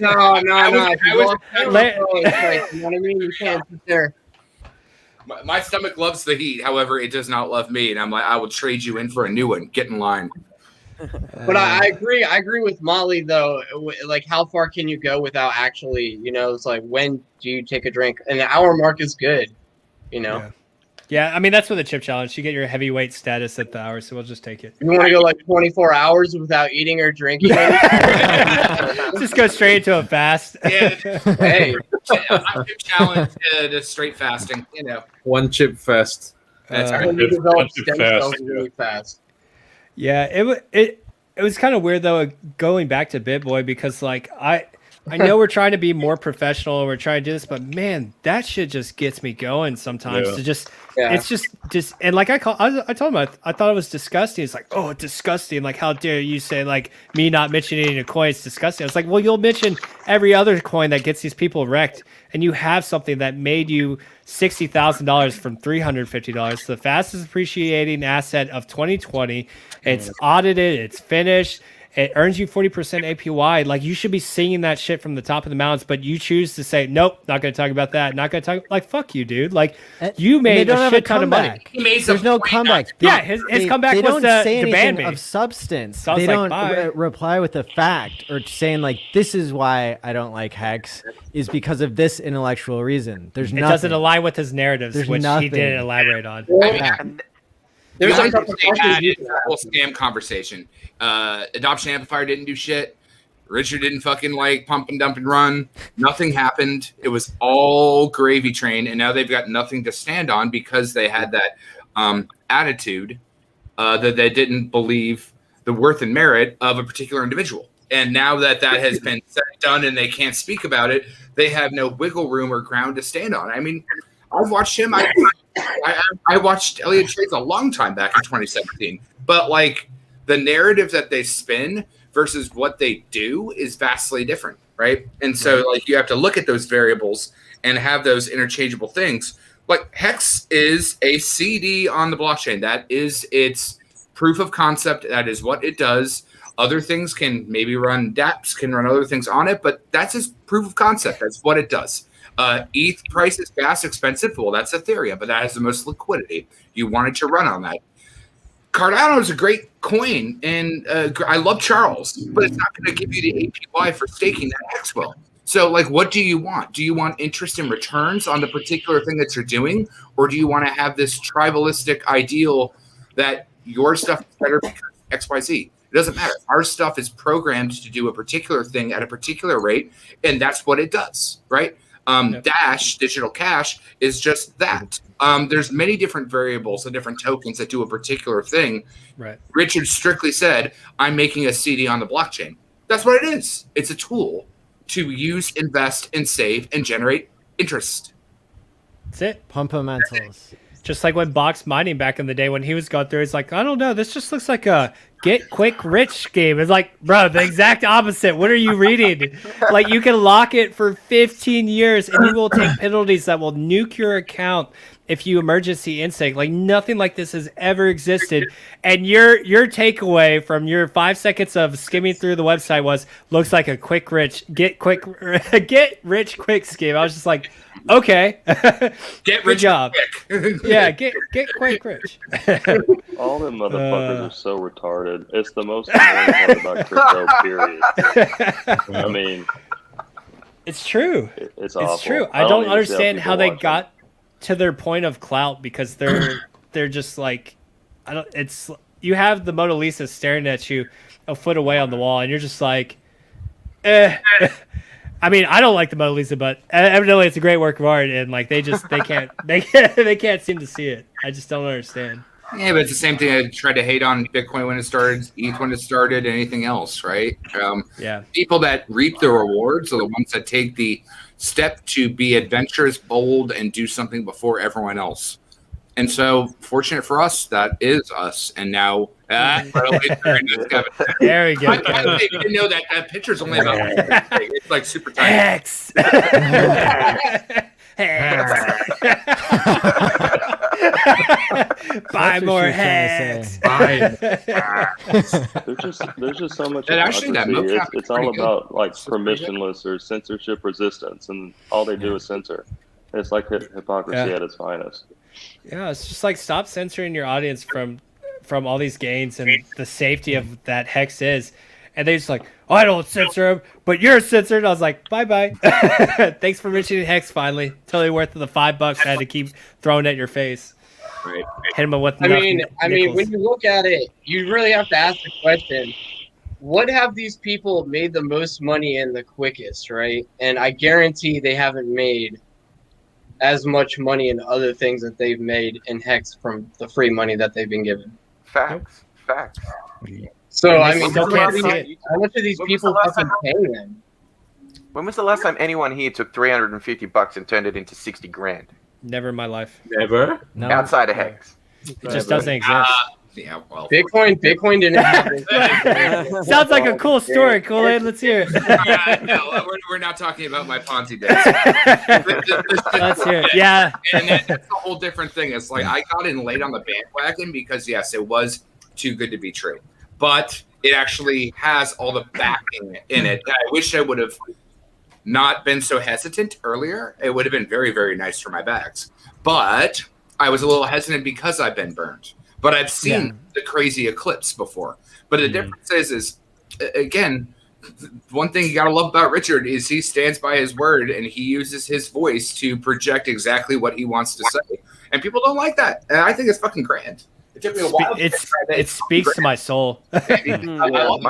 [SPEAKER 7] no. You know what I mean? You can't sit there.
[SPEAKER 10] My stomach loves the heat. However, it does not love me, and I'm like, I will trade you in for a new one. Get in line.
[SPEAKER 7] But I agree. I agree with Molly though. Like, how far can you go without actually, it's like, when do you take a drink? And the hour mark is good,
[SPEAKER 5] Yeah. Yeah, I mean that's with the chip challenge. You get your heavyweight status at the hour, so we'll just take it.
[SPEAKER 7] You want to go like 24 hours without eating or drinking?
[SPEAKER 5] Just go straight into a fast.
[SPEAKER 10] Yeah.
[SPEAKER 7] Hey,
[SPEAKER 10] I'm chip challenge to straight fasting. You know,
[SPEAKER 6] One chip fest.
[SPEAKER 10] that's
[SPEAKER 7] I
[SPEAKER 10] right.
[SPEAKER 7] need to develop
[SPEAKER 6] Bunch of
[SPEAKER 7] stem
[SPEAKER 6] fast.
[SPEAKER 7] cells really fast.
[SPEAKER 5] Yeah, it was kind of weird though going back to BitBoy because like I know we're trying to be more professional and we're trying to do this, but man, that shit just gets me going sometimes.
[SPEAKER 6] Yeah.
[SPEAKER 5] To just
[SPEAKER 7] Yeah.
[SPEAKER 5] it's just and like I told him I thought it was disgusting. It's like, oh, disgusting. Like how dare you say like me not mentioning a coin is disgusting. It's like, well, you'll mention every other coin that gets these people wrecked, and you have something that made you $60,000 from $350. The fastest appreciating asset of 2020. It's audited. It's finished. It earns you 40% APY. Like you should be singing that shit from the top of the mountains, but you choose to say, nope, not going to talk about that. Not going to talk. Like fuck you, dude. Like you made a shit ton of money.
[SPEAKER 10] He made
[SPEAKER 14] There's no comeback.
[SPEAKER 5] Yeah, his comeback
[SPEAKER 14] they
[SPEAKER 5] was
[SPEAKER 14] don't
[SPEAKER 5] to
[SPEAKER 14] say
[SPEAKER 5] ban
[SPEAKER 14] anything
[SPEAKER 5] me.
[SPEAKER 14] of substance.
[SPEAKER 5] So I was
[SPEAKER 14] they
[SPEAKER 5] like,
[SPEAKER 14] don't
[SPEAKER 5] bye.
[SPEAKER 14] reply with a fact or saying like, this is why I don't like Hex is because of this intellectual reason. There's
[SPEAKER 5] It
[SPEAKER 14] nothing.
[SPEAKER 5] doesn't align with his narratives,
[SPEAKER 14] There's
[SPEAKER 5] which he
[SPEAKER 14] nothing.
[SPEAKER 5] didn't elaborate on.
[SPEAKER 10] There's
[SPEAKER 7] There's
[SPEAKER 10] a
[SPEAKER 7] a couple
[SPEAKER 10] had
[SPEAKER 7] questions.
[SPEAKER 10] is the whole scam conversation. Adoption Amplifier didn't do shit. Richard didn't fucking like pump and dump and run. Nothing happened. It was all gravy train, and now they've got nothing to stand on because they had that attitude that they didn't believe the worth and merit of a particular individual. And now that that has been said and done, and they can't speak about it, they have no wiggle room or ground to stand on. I mean, I've watched him. I watched Elliot Trades a long time back in 2017, but like the narrative that they spin versus what they do is vastly different, right? And so like you have to look at those variables and have those interchangeable things. Like Hex is a CD on the blockchain. That is its proof of concept. That is what it does. Other things can maybe run dApps, can run other things on it, but that's its proof of concept. That's what it does. ETH price is gas expensive. Well, that's Ethereum, but that has the most liquidity. You want it to run on that. Cardano is a great coin, and I love Charles, but it's not going to give you the APY for staking that Hex will. So, like, what do you want? Do you want interest in returns on the particular thing that you're doing, or do you want to have this tribalistic ideal that your stuff is better because XYZ? It doesn't matter. Our stuff is programmed to do a particular thing at a particular rate, and that's what it does, right? Dash, digital cash, is just that. There's many different variables and different tokens that do a particular thing.
[SPEAKER 5] Right.
[SPEAKER 10] Richard strictly said, I'm making a CD on the blockchain. That's what it is. It's a tool to use, invest, and save and generate interest.
[SPEAKER 5] That's it.
[SPEAKER 14] Pumpamentals.
[SPEAKER 5] Just like when Box Mining back in the day when he was going through, it's like, I don't know, this just looks like a get quick rich game. It's like, bro, the exact opposite. What are you reading? Like, you can lock it for 15 years and you will take penalties that will nuke your account if you emergency instinct. Like, nothing like this has ever existed. And your takeaway from your 5 seconds of skimming through the website was, looks like a quick rich, get rich quick scheme. I was just like, okay.
[SPEAKER 10] Get
[SPEAKER 5] Good
[SPEAKER 10] rich
[SPEAKER 5] job.
[SPEAKER 10] quick.
[SPEAKER 5] Yeah, get quick rich.
[SPEAKER 11] All them motherfuckers are so retarded. It's the most annoying part about crypto, period. I mean,
[SPEAKER 5] it's true.
[SPEAKER 11] It's awful.
[SPEAKER 5] It's true. I
[SPEAKER 11] don't
[SPEAKER 5] don't
[SPEAKER 11] even see
[SPEAKER 5] understand
[SPEAKER 11] people
[SPEAKER 5] how they
[SPEAKER 11] watch
[SPEAKER 5] got to their point of clout because they're just like, I don't. It's you have the Mona Lisa staring at you a foot away on the wall, and you're just like, eh. I mean, I don't like the Mona Lisa, but evidently it's a great work of art, and like they can't seem to see it. I just don't understand.
[SPEAKER 10] Yeah, but it's the same thing I tried to hate on Bitcoin when it started, ETH when it started, anything else, right?
[SPEAKER 5] Yeah.
[SPEAKER 10] People that reap the rewards are the ones that take the step to be adventurous, bold, and do something before everyone else. And so, fortunate for us, that is us. And now,
[SPEAKER 5] There we go.
[SPEAKER 10] I didn't know that picture's only about it's like super tiny.
[SPEAKER 5] Hex. Hex. Buy more Hex.
[SPEAKER 11] There's just so much
[SPEAKER 10] And actually, that
[SPEAKER 11] hypocrisy.
[SPEAKER 10] mocap is
[SPEAKER 11] It's all
[SPEAKER 10] pretty good.
[SPEAKER 11] about like permissionless or censorship resistance, and all they do is censor. It's like hypocrisy at its finest.
[SPEAKER 5] Yeah, it's just like stop censoring your audience from all these gains and the safety of that Hex is. And they just like, oh, I don't censor him, but you're censored. I was like, bye. Thanks for mentioning Hex finally. Totally worth the $5 I had to keep throwing at your face.
[SPEAKER 10] Right.
[SPEAKER 5] Hit him with
[SPEAKER 7] I
[SPEAKER 5] enough
[SPEAKER 7] mean,
[SPEAKER 5] nickels.
[SPEAKER 7] when you look at it, you really have to ask the question: what have these people made the most money in the quickest, right? And I guarantee they haven't made as much money in other things that they've made in Hex from the free money that they've been given.
[SPEAKER 15] Facts. Facts.
[SPEAKER 7] So,
[SPEAKER 15] And
[SPEAKER 7] I
[SPEAKER 15] they
[SPEAKER 7] mean,
[SPEAKER 15] still can't see it.
[SPEAKER 7] how much are these people fucking paying them?
[SPEAKER 15] When was the last time anyone here took $350 and turned it into 60 grand?
[SPEAKER 5] Never in my life.
[SPEAKER 6] Never.
[SPEAKER 14] No.
[SPEAKER 15] Outside of Hex.
[SPEAKER 5] It just doesn't exist.
[SPEAKER 10] Yeah, well.
[SPEAKER 7] Bitcoin didn't have this.
[SPEAKER 5] Sounds like a cool story, Kool-Aid. Let's hear it.
[SPEAKER 10] No, we're not talking about my Ponzi days.
[SPEAKER 5] Let's hear it. Yeah.
[SPEAKER 10] And that's a whole different thing. It's like I got in late on the bandwagon because, yes, it was too good to be true. But it actually has all the backing in it. I wish I would have not been so hesitant earlier. It would have been very, very nice for my bags. But I was a little hesitant because I've been burned. But I've seen the crazy eclipse before. But the difference is, again, one thing you got to love about Richard is he stands by his word and he uses his voice to project exactly what he wants to say. And people don't like that. And I think it's fucking grand. It took me a while.
[SPEAKER 5] It speaks to my soul.
[SPEAKER 10] I love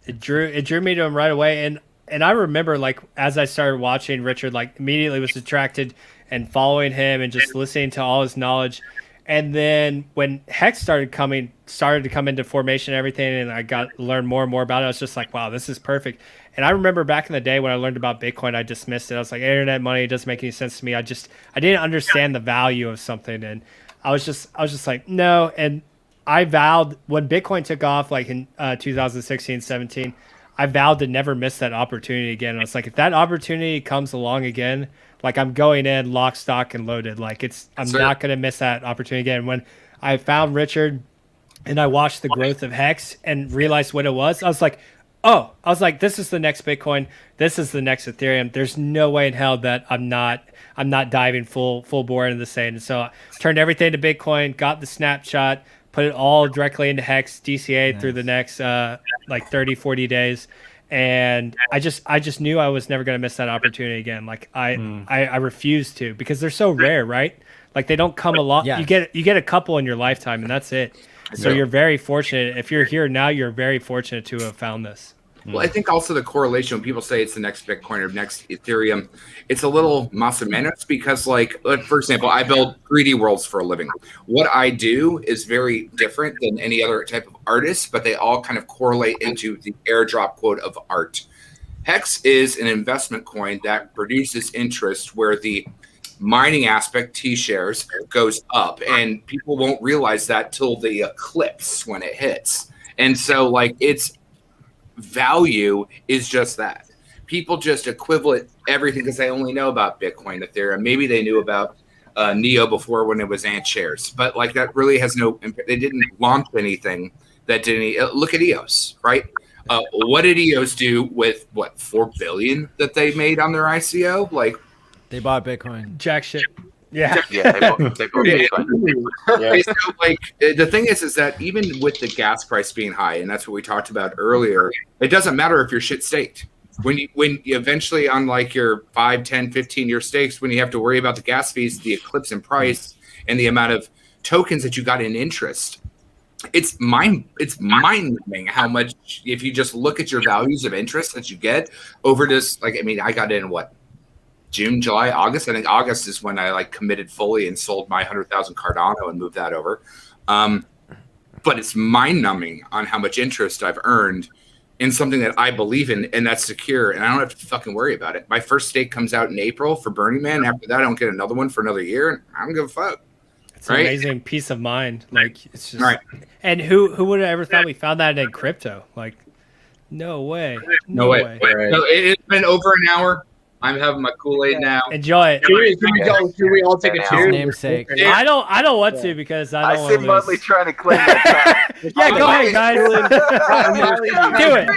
[SPEAKER 10] it.
[SPEAKER 5] It drew me to him right away. And I remember, like, as I started watching Richard, like, immediately was attracted and following him and just listening to all his knowledge. And then when Hex started to come into formation and everything, and I learned more and more about it, I was just like, wow, this is perfect. And I remember back in the day when I learned about Bitcoin, I dismissed it. I was like, internet money, it doesn't make any sense to me. I didn't understand the value of something. And I was just like, no. And I vowed when Bitcoin took off, like in 2016, 17, I vowed to never miss that opportunity again. And I was like, if that opportunity comes along again, like I'm going in lock, stock, and loaded. Like I'm not going to miss that opportunity again. When I found Richard and I watched the growth of Hex and realized what it was, I was like, this is the next Bitcoin. This is the next Ethereum. There's no way in hell that I'm not diving full bore into this thing. And so I turned everything to Bitcoin, got the snapshot, put it all directly into Hex, DCA through the next like 30, 40 days. And I just knew I was never going to miss that opportunity again. Like I refused to, because they're so rare, right? Like they don't come along.
[SPEAKER 14] Yes.
[SPEAKER 5] You get a couple in your lifetime and that's it. So you're very fortunate. If you're here now, you're very fortunate to have found this.
[SPEAKER 10] Well, I think also the correlation when people say it's the next Bitcoin or next Ethereum, it's a little más o menos because, like, for example, I build 3D worlds for a living. What I do is very different than any other type of artist, but they all kind of correlate into the airdrop quote of art. Hex is an investment coin that produces interest where the mining aspect, T-shares, goes up, and people won't realize that till the eclipse when it hits. And so, like, it's value is just that. People just equivalent everything because they only know about Bitcoin, Ethereum. Maybe they knew about Neo before when it was Ant shares, but like that really has no impact. They didn't launch anything that didn't. Look at EOS, right? What did EOS do with what 4 billion that they made on their ICO? Like
[SPEAKER 14] they bought Bitcoin.
[SPEAKER 5] Jack shit. Yeah.
[SPEAKER 15] Yeah, they bought Bitcoin.
[SPEAKER 10] Yeah. So, like, the thing is that even with the gas price being high, and that's what we talked about earlier, it doesn't matter if you're shit staked. When you eventually on like your 5, 10, 15-year stakes, when you have to worry about the gas fees, the eclipse in price, and the amount of tokens that you got in interest, it's mind-numbing how much, if you just look at your values of interest that you get over this, like, I mean, I got in what? June, July, August. I think August is when I like committed fully and sold my 100,000 Cardano and moved that over. But it's mind-numbing on how much interest I've earned in something that I believe in and that's secure, and I don't have to fucking worry about it. My first stake comes out in April for Burning Man. After that, I don't get another one for another year, and I don't give a fuck.
[SPEAKER 5] It's an amazing peace of mind. Like it's just right. And who would have ever thought we found that in crypto? Like, no way.
[SPEAKER 10] No way. So it's been over an hour. I'm having my Kool-Aid now.
[SPEAKER 5] Enjoy it.
[SPEAKER 7] Should we all take a cheers?
[SPEAKER 14] Namesake.
[SPEAKER 5] I don't want to because I don't
[SPEAKER 15] see
[SPEAKER 5] want
[SPEAKER 15] Mudley trying to claim that time.
[SPEAKER 5] Yeah, go ahead, guys. Do it.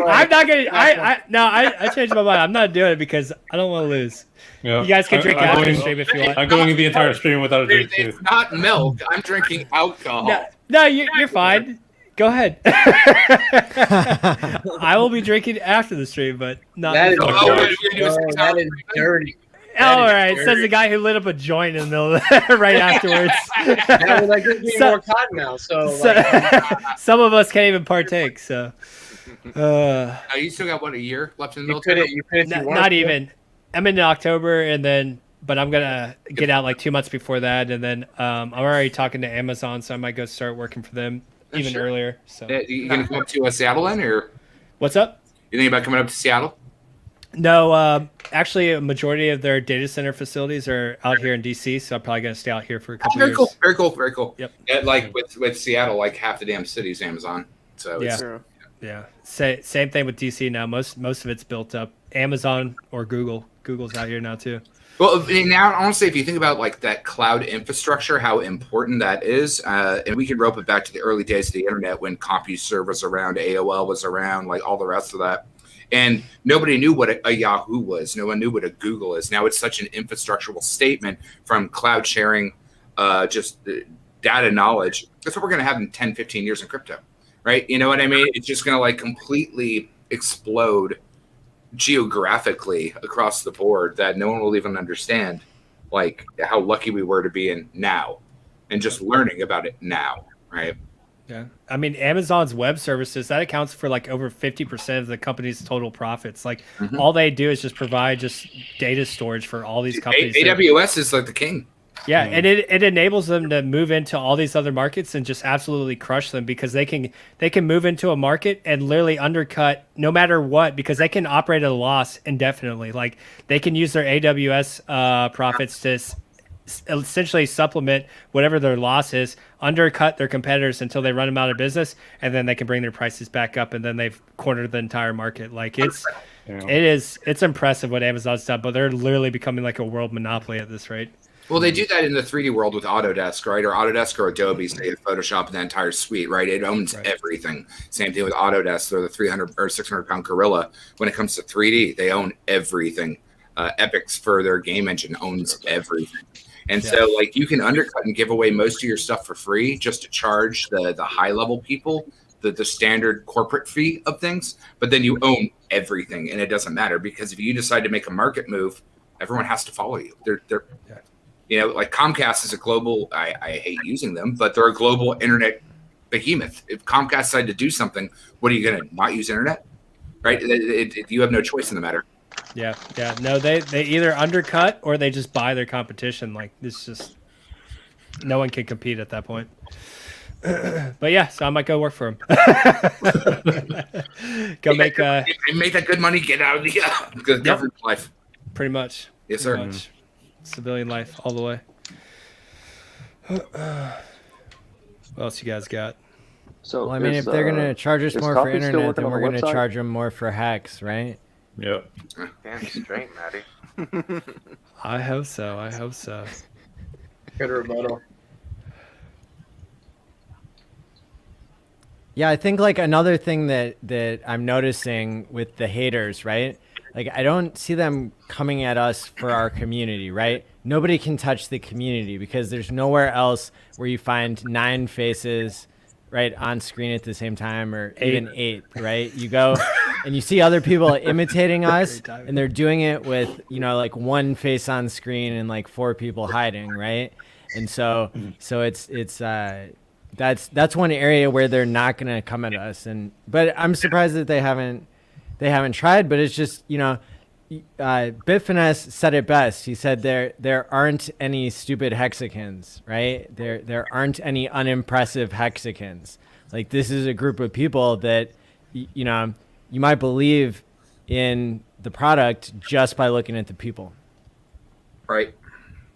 [SPEAKER 5] I'm not gonna. I changed my mind. I'm not doing it because I don't want to lose.
[SPEAKER 6] Yeah.
[SPEAKER 5] You guys can drink after the stream if you want.
[SPEAKER 6] I'm going the entire stream without a drink too.
[SPEAKER 10] It's not milk. I'm drinking alcohol.
[SPEAKER 5] No, you're fine. Go ahead. I will be drinking after the stream, but not.
[SPEAKER 7] That is dirty.
[SPEAKER 5] All right, says the guy who lit up a joint in the middle of right afterwards.
[SPEAKER 7] Yeah, well, that gives me more cotton now. So,
[SPEAKER 5] some of us can't even partake. So,
[SPEAKER 10] You still got what, a year left in the military?
[SPEAKER 7] You could,
[SPEAKER 5] not even. I'm in October, and then, but I'm gonna get out like 2 months before that, and then I'm already talking to Amazon, so I might go start working for them even earlier. So,
[SPEAKER 10] You gonna come up to Seattle then, or
[SPEAKER 5] what's up?
[SPEAKER 10] You think about coming up to Seattle?
[SPEAKER 5] No, actually, a majority of their data center facilities are out here in DC, so I'm probably gonna stay out here for a couple
[SPEAKER 10] Very
[SPEAKER 5] years.
[SPEAKER 10] cool. Very cool. Very cool.
[SPEAKER 5] Yep.
[SPEAKER 10] Like with Seattle, like half the damn city's Amazon. So it's,
[SPEAKER 5] Yeah. Same thing with DC now. Most of it's built up. Amazon or Google. Google's out here now too.
[SPEAKER 10] Well, now honestly, if you think about like that cloud infrastructure, how important that is, and we can rope it back to the early days of the internet when CompuServe was around, AOL was around, like all the rest of that. And nobody knew what a Yahoo was. No one knew what a Google is. Now it's such an infrastructural statement from cloud sharing, just data knowledge. That's what we're going to have in 10, 15 years in crypto, right? You know what I mean? It's just going to like completely explode geographically across the board that no one will even understand like how lucky we were to be in now and just learning about it now, right?
[SPEAKER 5] Yeah. I mean, Amazon's web services, that accounts for like over 50% of the company's total profits. Like all they do is just provide just data storage for all these companies.
[SPEAKER 10] AWS is like the king.
[SPEAKER 5] Yeah, and it enables them to move into all these other markets and just absolutely crush them because they can move into a market and literally undercut no matter what because they can operate at a loss indefinitely. Like they can use their AWS profits to essentially supplement whatever their loss is, undercut their competitors until they run them out of business, and then they can bring their prices back up, and then they've cornered the entire market. Like it's impressive what Amazon's done, but they're literally becoming like a world monopoly at this rate.
[SPEAKER 10] Well, they do that in the 3D world with Autodesk, right? Or Autodesk or Adobe, say Photoshop and the entire suite, right? It owns everything. Same thing with Autodesk. They're the 300 or 600 pound gorilla. When it comes to 3D, they own everything. Epix for their game engine owns everything. And so like you can undercut and give away most of your stuff for free just to charge the high level people the standard corporate fee of things, but then you own everything and it doesn't matter because if you decide to make a market move, everyone has to follow you. They're you know, like Comcast is a global, I hate using them, but they're a global internet behemoth. If Comcast decided to do something, what are you going to not use internet? Right? You have no choice in the matter.
[SPEAKER 5] Yeah. No, they either undercut or they just buy their competition. Like it's just no one can compete at that point. But yeah, so I might go work for him. Make
[SPEAKER 10] that good money. Get out of the government life.
[SPEAKER 5] Pretty much.
[SPEAKER 10] Yes, sir.
[SPEAKER 5] Pretty much. Civilian life all the way. What else you guys got?
[SPEAKER 14] So, well, I mean, if they're gonna charge us more for internet, then we're gonna charge them more for Hex, right?
[SPEAKER 6] Yep.
[SPEAKER 15] Damn straight, Matty.
[SPEAKER 5] I hope so.
[SPEAKER 7] Good rebuttal.
[SPEAKER 14] Yeah, I think like another thing that I'm noticing with the haters, right? Like I don't see them coming at us for our community, right? Nobody can touch the community because there's nowhere else where you find 9 faces right on screen at the same time or even 8, right? You go and you see other people imitating us and they're doing it with, you know, like 1 face on screen and like 4 people hiding, right? And so it's that's one area where they're not going to come at us but I'm surprised that they haven't tried, but it's just, you know, Bitfinesse said it best. He said there aren't any stupid Hexicans, right? There aren't any unimpressive Hexicans. Like this is a group of people that, you know, you might believe in the product just by looking at the people.
[SPEAKER 10] Right.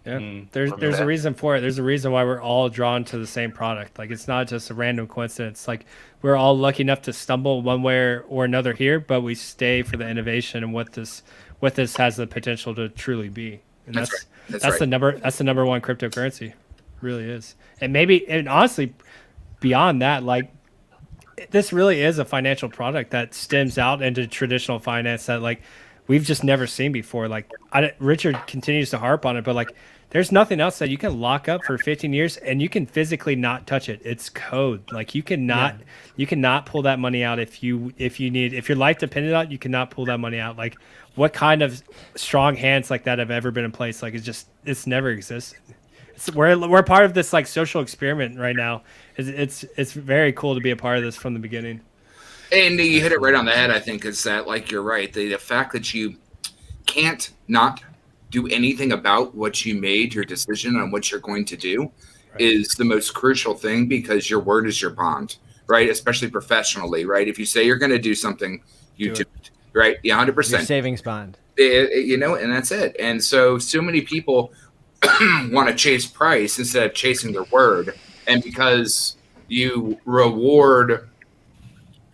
[SPEAKER 5] Yeah. There's a reason for it. There's a reason why we're all drawn to the same product. Like it's not just a random coincidence. Like we're all lucky enough to stumble one way or another here, but we stay for the innovation and what this has the potential to truly be. And that's right. the number 1 cryptocurrency. It really is. And honestly beyond that, like this really is a financial product that stems out into traditional finance that like we've just never seen before. Like Richard continues to harp on it, but like there's nothing else that you can lock up for 15 years and you can physically not touch it. It's code. Like you cannot pull that money out if your life depended on it, you cannot pull that money out. Like what kind of strong hands like that have ever been in place? Like it's never existed. We're part of this like social experiment right now. It's very cool to be a part of this from the beginning.
[SPEAKER 10] And you hit it right on the head, I think, is that, like, you're right. The fact that you can't not do anything about what you made, your decision on what you're going to do, is the most crucial thing, because your word is your bond, right? Especially professionally, right? If you say you're going to do something, you do it, right? Yeah, 100%.
[SPEAKER 14] Your savings bond.
[SPEAKER 10] You know, and that's it. And so many people want to chase price instead of chasing their word. And because you reward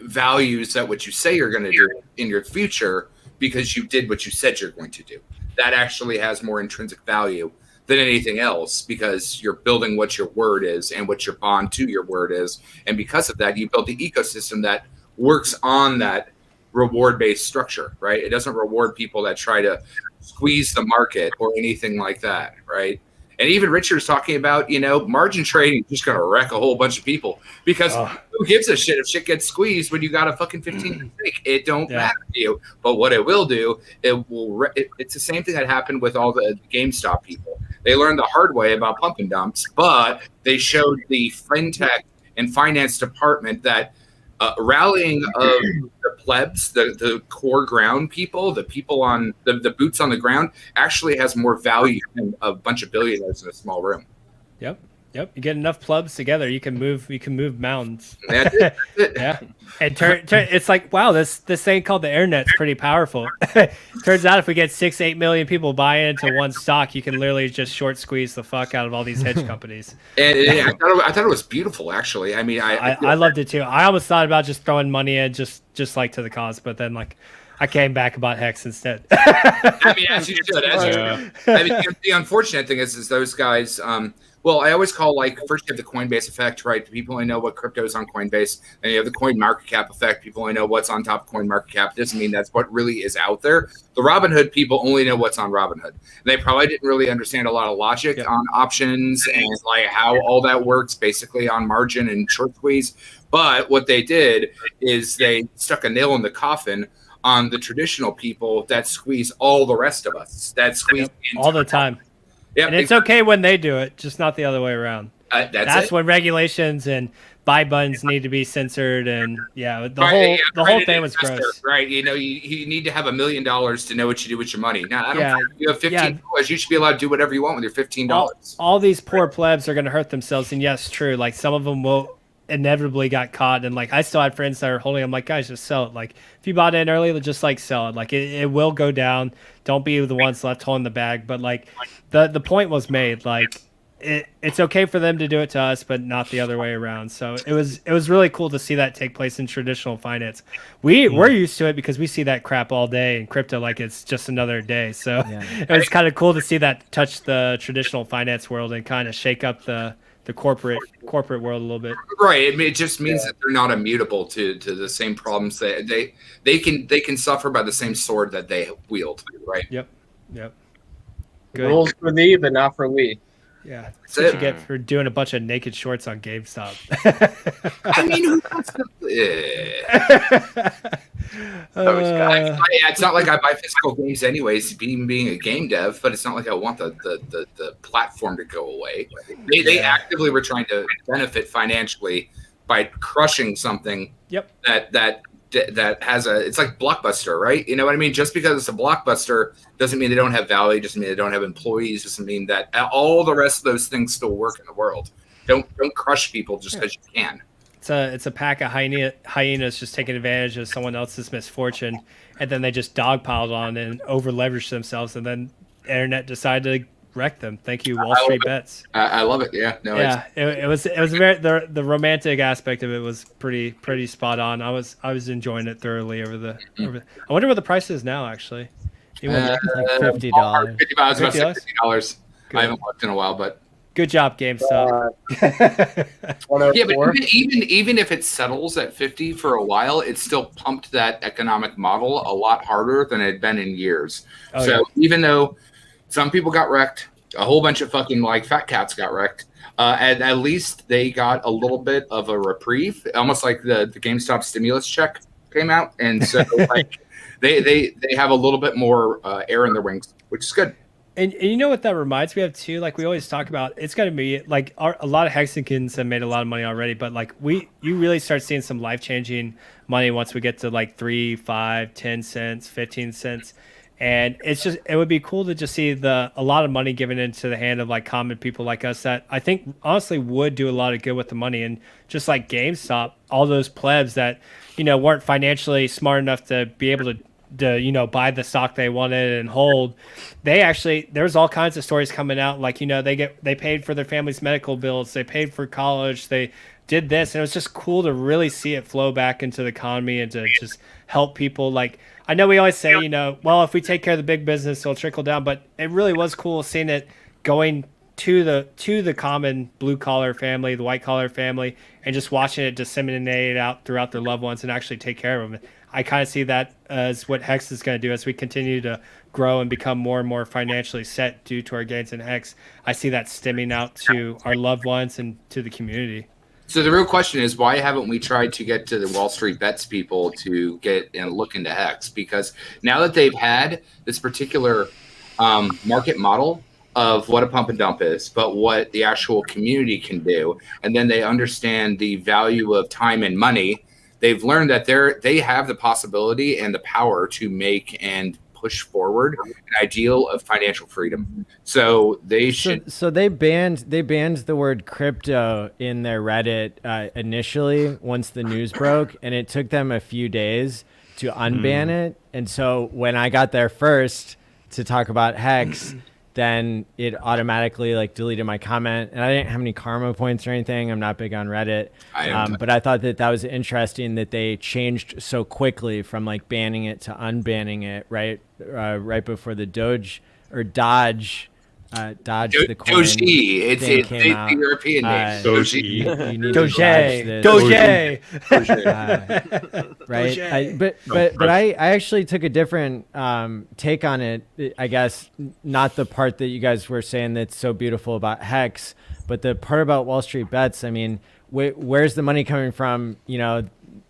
[SPEAKER 10] values that what you say you're going to do in your future because you did what you said you're going to do, that actually has more intrinsic value than anything else, because you're building what your word is and what your bond to your word is. And because of that, you build the ecosystem that works on that reward-based structure, right? It doesn't reward people that try to squeeze the market or anything like that, right? And even Richard's talking about, you know, margin trading is just going to wreck a whole bunch of people, because who gives a shit if shit gets squeezed when you got a fucking 15 stake? It don't matter to you. But what it will do, it's the same thing that happened with all the GameStop people. They learned the hard way about pump and dumps, but they showed the fintech and finance department that rallying of the plebs, the core ground people, the people on the boots on the ground, actually has more value than a bunch of billionaires in a small room.
[SPEAKER 5] Yep. You get enough plebs together, you can move mountains.
[SPEAKER 10] That's it.
[SPEAKER 5] Yeah. And it's like, wow, this thing called the internet's pretty powerful. Turns out if we get 6-8 million people buy into one stock, you can literally just short squeeze the fuck out of all these hedge companies.
[SPEAKER 10] And I thought it was beautiful, actually. I mean,
[SPEAKER 5] I loved it too. I almost thought about just throwing money in just like to the cause, but then like I came back about Hex instead.
[SPEAKER 10] I mean, as you should. I mean, the unfortunate thing is those guys. Well, I always call, like, first you have the Coinbase effect, right? People only know what crypto is on Coinbase. And you have the coin market cap effect. People only know what's on top of coin market cap. It doesn't mean that's what really is out there. The Robinhood people only know what's on Robinhood. And they probably didn't really understand a lot of logic on options and like how all that works, basically on margin and short squeeze. But what they did is they stuck a nail in the coffin on the traditional people that squeeze all the rest of us. That squeeze
[SPEAKER 5] all the time.
[SPEAKER 10] Yeah,
[SPEAKER 5] and it's okay when they do it, just not the other way around.
[SPEAKER 10] That's
[SPEAKER 5] when regulations and buy buttons need to be censored, and the whole thing was gross.
[SPEAKER 10] Right? You know, you need to have $1 million to know what you do with your money. Now, I don't care. You have $15. You should be allowed to do whatever you want with your $15.
[SPEAKER 5] All these poor plebs are going to hurt themselves, and yes, true. Like some of them will inevitably got caught, and like I still had friends that are holding. I'm like, guys, just sell it. Like if you bought in early, just like sell it. Like it will go down. Don't be the ones left holding the bag. But like the point was made. Like it's okay for them to do it to us, but not the other way around. So it was really cool to see that take place in traditional finance. We're used to it because we see that crap all day in crypto, like it's just another day. So it was kind of cool to see that touch the traditional finance world and kind of shake up the corporate world a little bit.
[SPEAKER 10] Right. I mean, it just means that they're not immutable to the same problems. They can suffer by the same sword that they wield. Right.
[SPEAKER 5] Yep.
[SPEAKER 7] Good. Rules for thee, but not for we.
[SPEAKER 5] Yeah. That's what you get for doing a bunch of naked shorts on GameStop.
[SPEAKER 10] I mean, who wants to... it's not like I buy physical games anyways, being a game dev, but it's not like I want the platform to go away. They actively were trying to benefit financially by crushing something that has it's like Blockbuster, right? You know what I mean? Just because it's a Blockbuster doesn't mean they don't have value, doesn't mean they don't have employees, doesn't mean that all the rest of those things still work in the world. Don't crush people just because you can.
[SPEAKER 5] It's a pack of hyenas just taking advantage of someone else's misfortune, and then they just dogpiled on and over leveraged themselves, and then the internet decided to wreck them. Thank you, Wall Street Bets.
[SPEAKER 10] I love it. Yeah, no,
[SPEAKER 5] it was very the romantic aspect of it was pretty spot on. I was enjoying it thoroughly over. I wonder what the price is now. Actually,
[SPEAKER 14] like $50.
[SPEAKER 10] $50. I haven't looked in a while, but
[SPEAKER 5] Good job, GameStop.
[SPEAKER 10] Yeah, but even if it settles at 50 for a while, it still pumped that economic model a lot harder than it had been in years.
[SPEAKER 5] Oh,
[SPEAKER 10] so
[SPEAKER 5] yeah.
[SPEAKER 10] even though some people got wrecked, a whole bunch of fucking like fat cats got wrecked, at least they got a little bit of a reprieve, almost like the GameStop stimulus check came out, and so like they have a little bit more air in their wings, which is good.
[SPEAKER 5] And you know what that reminds me of too? Like we always talk about, it's going to be like a lot of Hexicans have made a lot of money already, but like you really start seeing some life-changing money once we get to like 3, 5, 10 cents, 15 cents. And it would be cool to just see a lot of money given into the hand of like common people like us that I think honestly would do a lot of good with the money. And just like GameStop, all those plebs that, weren't financially smart enough to be able to buy the stock they wanted and hold, there's all kinds of stories coming out, like they paid for their family's medical bills, they paid for college, they did this, and it was just cool to really see it flow back into the economy and to just help people. Like I know we always say, well, if we take care of the big business, it'll trickle down, but it really was cool seeing it going to the common blue collar family, the white collar family, and just watching it disseminate out throughout their loved ones and actually take care of them. I kind of see that as what Hex is going to do as we continue to grow and become more and more financially set due to our gains in Hex. I see that stemming out to our loved ones and to the community.
[SPEAKER 10] So the real question is, why haven't we tried to get to the Wall Street Bets people to get and look into Hex? Because now that they've had this particular market model of what a pump and dump is, but what the actual community can do, and then they understand the value of time and money, they've learned that they have the possibility and the power to make and push forward an ideal of financial freedom. So they should. So
[SPEAKER 14] they banned the word crypto in their Reddit initially once the news broke, and it took them a few days to unban it. And so when I got there first to talk about Hex, then it automatically like deleted my comment, and I didn't have any karma points or anything. I'm not big on Reddit, but I thought that was interesting that they changed so quickly from like banning it to unbanning it right before the Dodge the coin.
[SPEAKER 10] Doji. It's the European name.
[SPEAKER 14] Doji. Right. But I actually took a different take on it. I guess not the part that you guys were saying that's so beautiful about Hex, but the part about Wall Street Bets. I mean, where's the money coming from?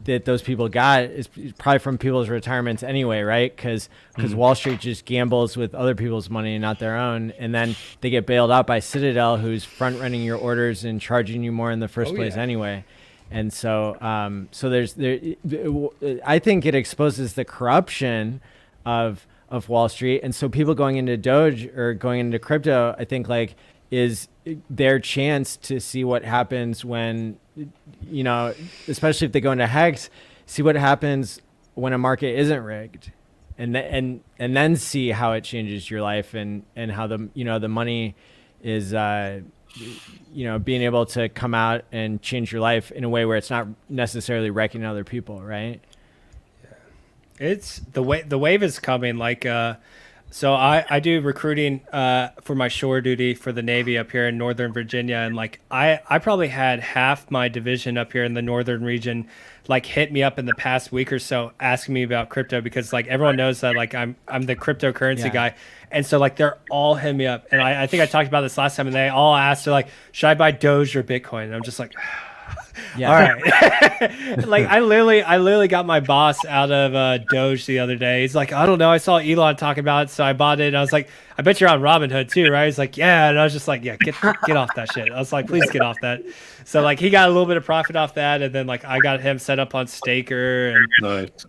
[SPEAKER 14] That those people got is probably from people's retirements anyway, right? Because Wall Street just gambles with other people's money and not their own, and then they get bailed out by Citadel, who's front running your orders and charging you more in the first place anyway. And so, I think it exposes the corruption of Wall Street, and so people going into Doge or going into crypto, I think is their chance to see what happens when, especially if they go into Hex, see what happens when a market isn't rigged, and then see how it changes your life and how the money is being able to come out and change your life in a way where it's not necessarily wrecking other people, right?
[SPEAKER 5] It's the wave is coming. So I do recruiting for my shore duty for the Navy up here in Northern Virginia, and I probably had half my division up here in the northern region hit me up in the past week or so asking me about crypto, because everyone knows that I'm the cryptocurrency guy, and so they're all hitting me up, and I think I talked about this last time, and they all asked, they're should I buy Doge or Bitcoin? And I'm just like, yeah. All right. I literally got my boss out of Doge the other day. He's like, I don't know, I saw Elon talking about it, so I bought it. And I was like, I bet you're on Robinhood too, right? He's like, yeah. And I was just like, yeah, get off that shit. I was like, please get off that. So he got a little bit of profit off that, and then I got him set up on Staker and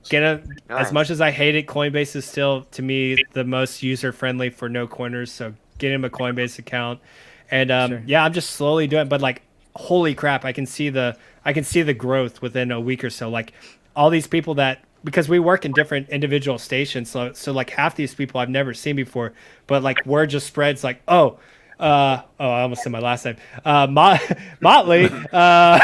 [SPEAKER 5] get him. As much as I hate it, Coinbase is still to me the most user friendly for no coiners. So get him a Coinbase account, and I'm just slowly doing it, but holy crap, I can see the growth within a week or so. All these people that, because we work in different individual stations, so half these people I've never seen before, but word just spreads I almost said my last name, Motley. Not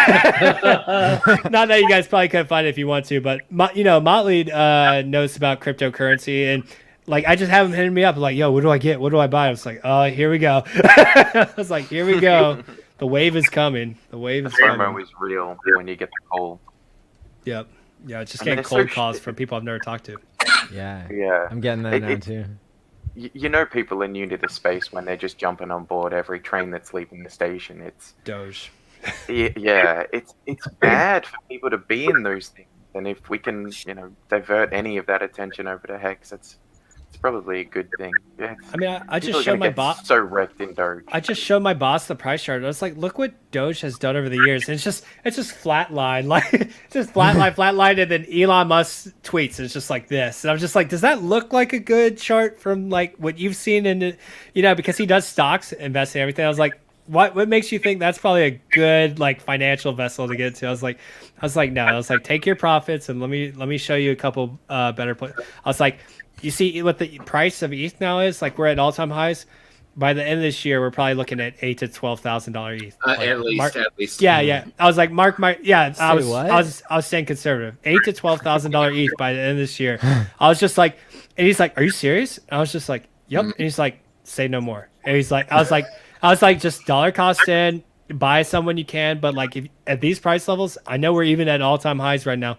[SPEAKER 5] that you guys probably couldn't find it if you want to, but Motley knows about cryptocurrency, and like I just have them hitting me up like, yo, what do I get? What do I buy? I was like, oh, here we go. I was like, here we go. The wave is coming. The wave is coming.
[SPEAKER 15] FOMO is real when you get the call.
[SPEAKER 5] Yep. Yeah, it's just
[SPEAKER 15] I mean,
[SPEAKER 5] getting
[SPEAKER 15] it's
[SPEAKER 5] cold
[SPEAKER 15] so
[SPEAKER 5] calls from people I've never talked to.
[SPEAKER 14] Yeah.
[SPEAKER 15] Yeah.
[SPEAKER 14] I'm getting that now too.
[SPEAKER 15] You know, people are new to the space when they're just jumping on board every train that's leaving the station. It's
[SPEAKER 5] Doge.
[SPEAKER 15] Yeah, it's bad for people to be in those things. And if we can, divert any of that attention over to Hex, it's probably a good thing. Yeah.
[SPEAKER 5] I mean, I
[SPEAKER 15] People
[SPEAKER 5] just
[SPEAKER 15] are
[SPEAKER 5] showed
[SPEAKER 15] gonna
[SPEAKER 5] my
[SPEAKER 15] get
[SPEAKER 5] boss.
[SPEAKER 15] so wrecked in Doge.
[SPEAKER 5] I just showed my boss the price chart. I was like, look what Doge has done over the years. And it's just flatline, like it's just flatline, and then Elon Musk tweets. And it's just like this, and I'm just like, does that look like a good chart from like what you've seen in, because he does stocks, investing, everything. I was like, what makes you think that's probably a good like financial vessel to get to? I was like, no. I was like, take your profits and let me show you a couple better places. I was like, you see what the price of ETH now is? Like we're at all-time highs. By the end of this year, we're probably looking at $8,000 to $12,000 ETH. Like,
[SPEAKER 10] at least.
[SPEAKER 5] Yeah. I was like, I was saying conservative. $8,000 to $12,000 ETH by the end of this year. I was just like, and he's like, are you serious? And I was just like, yep. And he's like, say no more. And he's like, I was like, just dollar cost in, buy some when you can. But like, if at these price levels, I know we're even at all-time highs right now.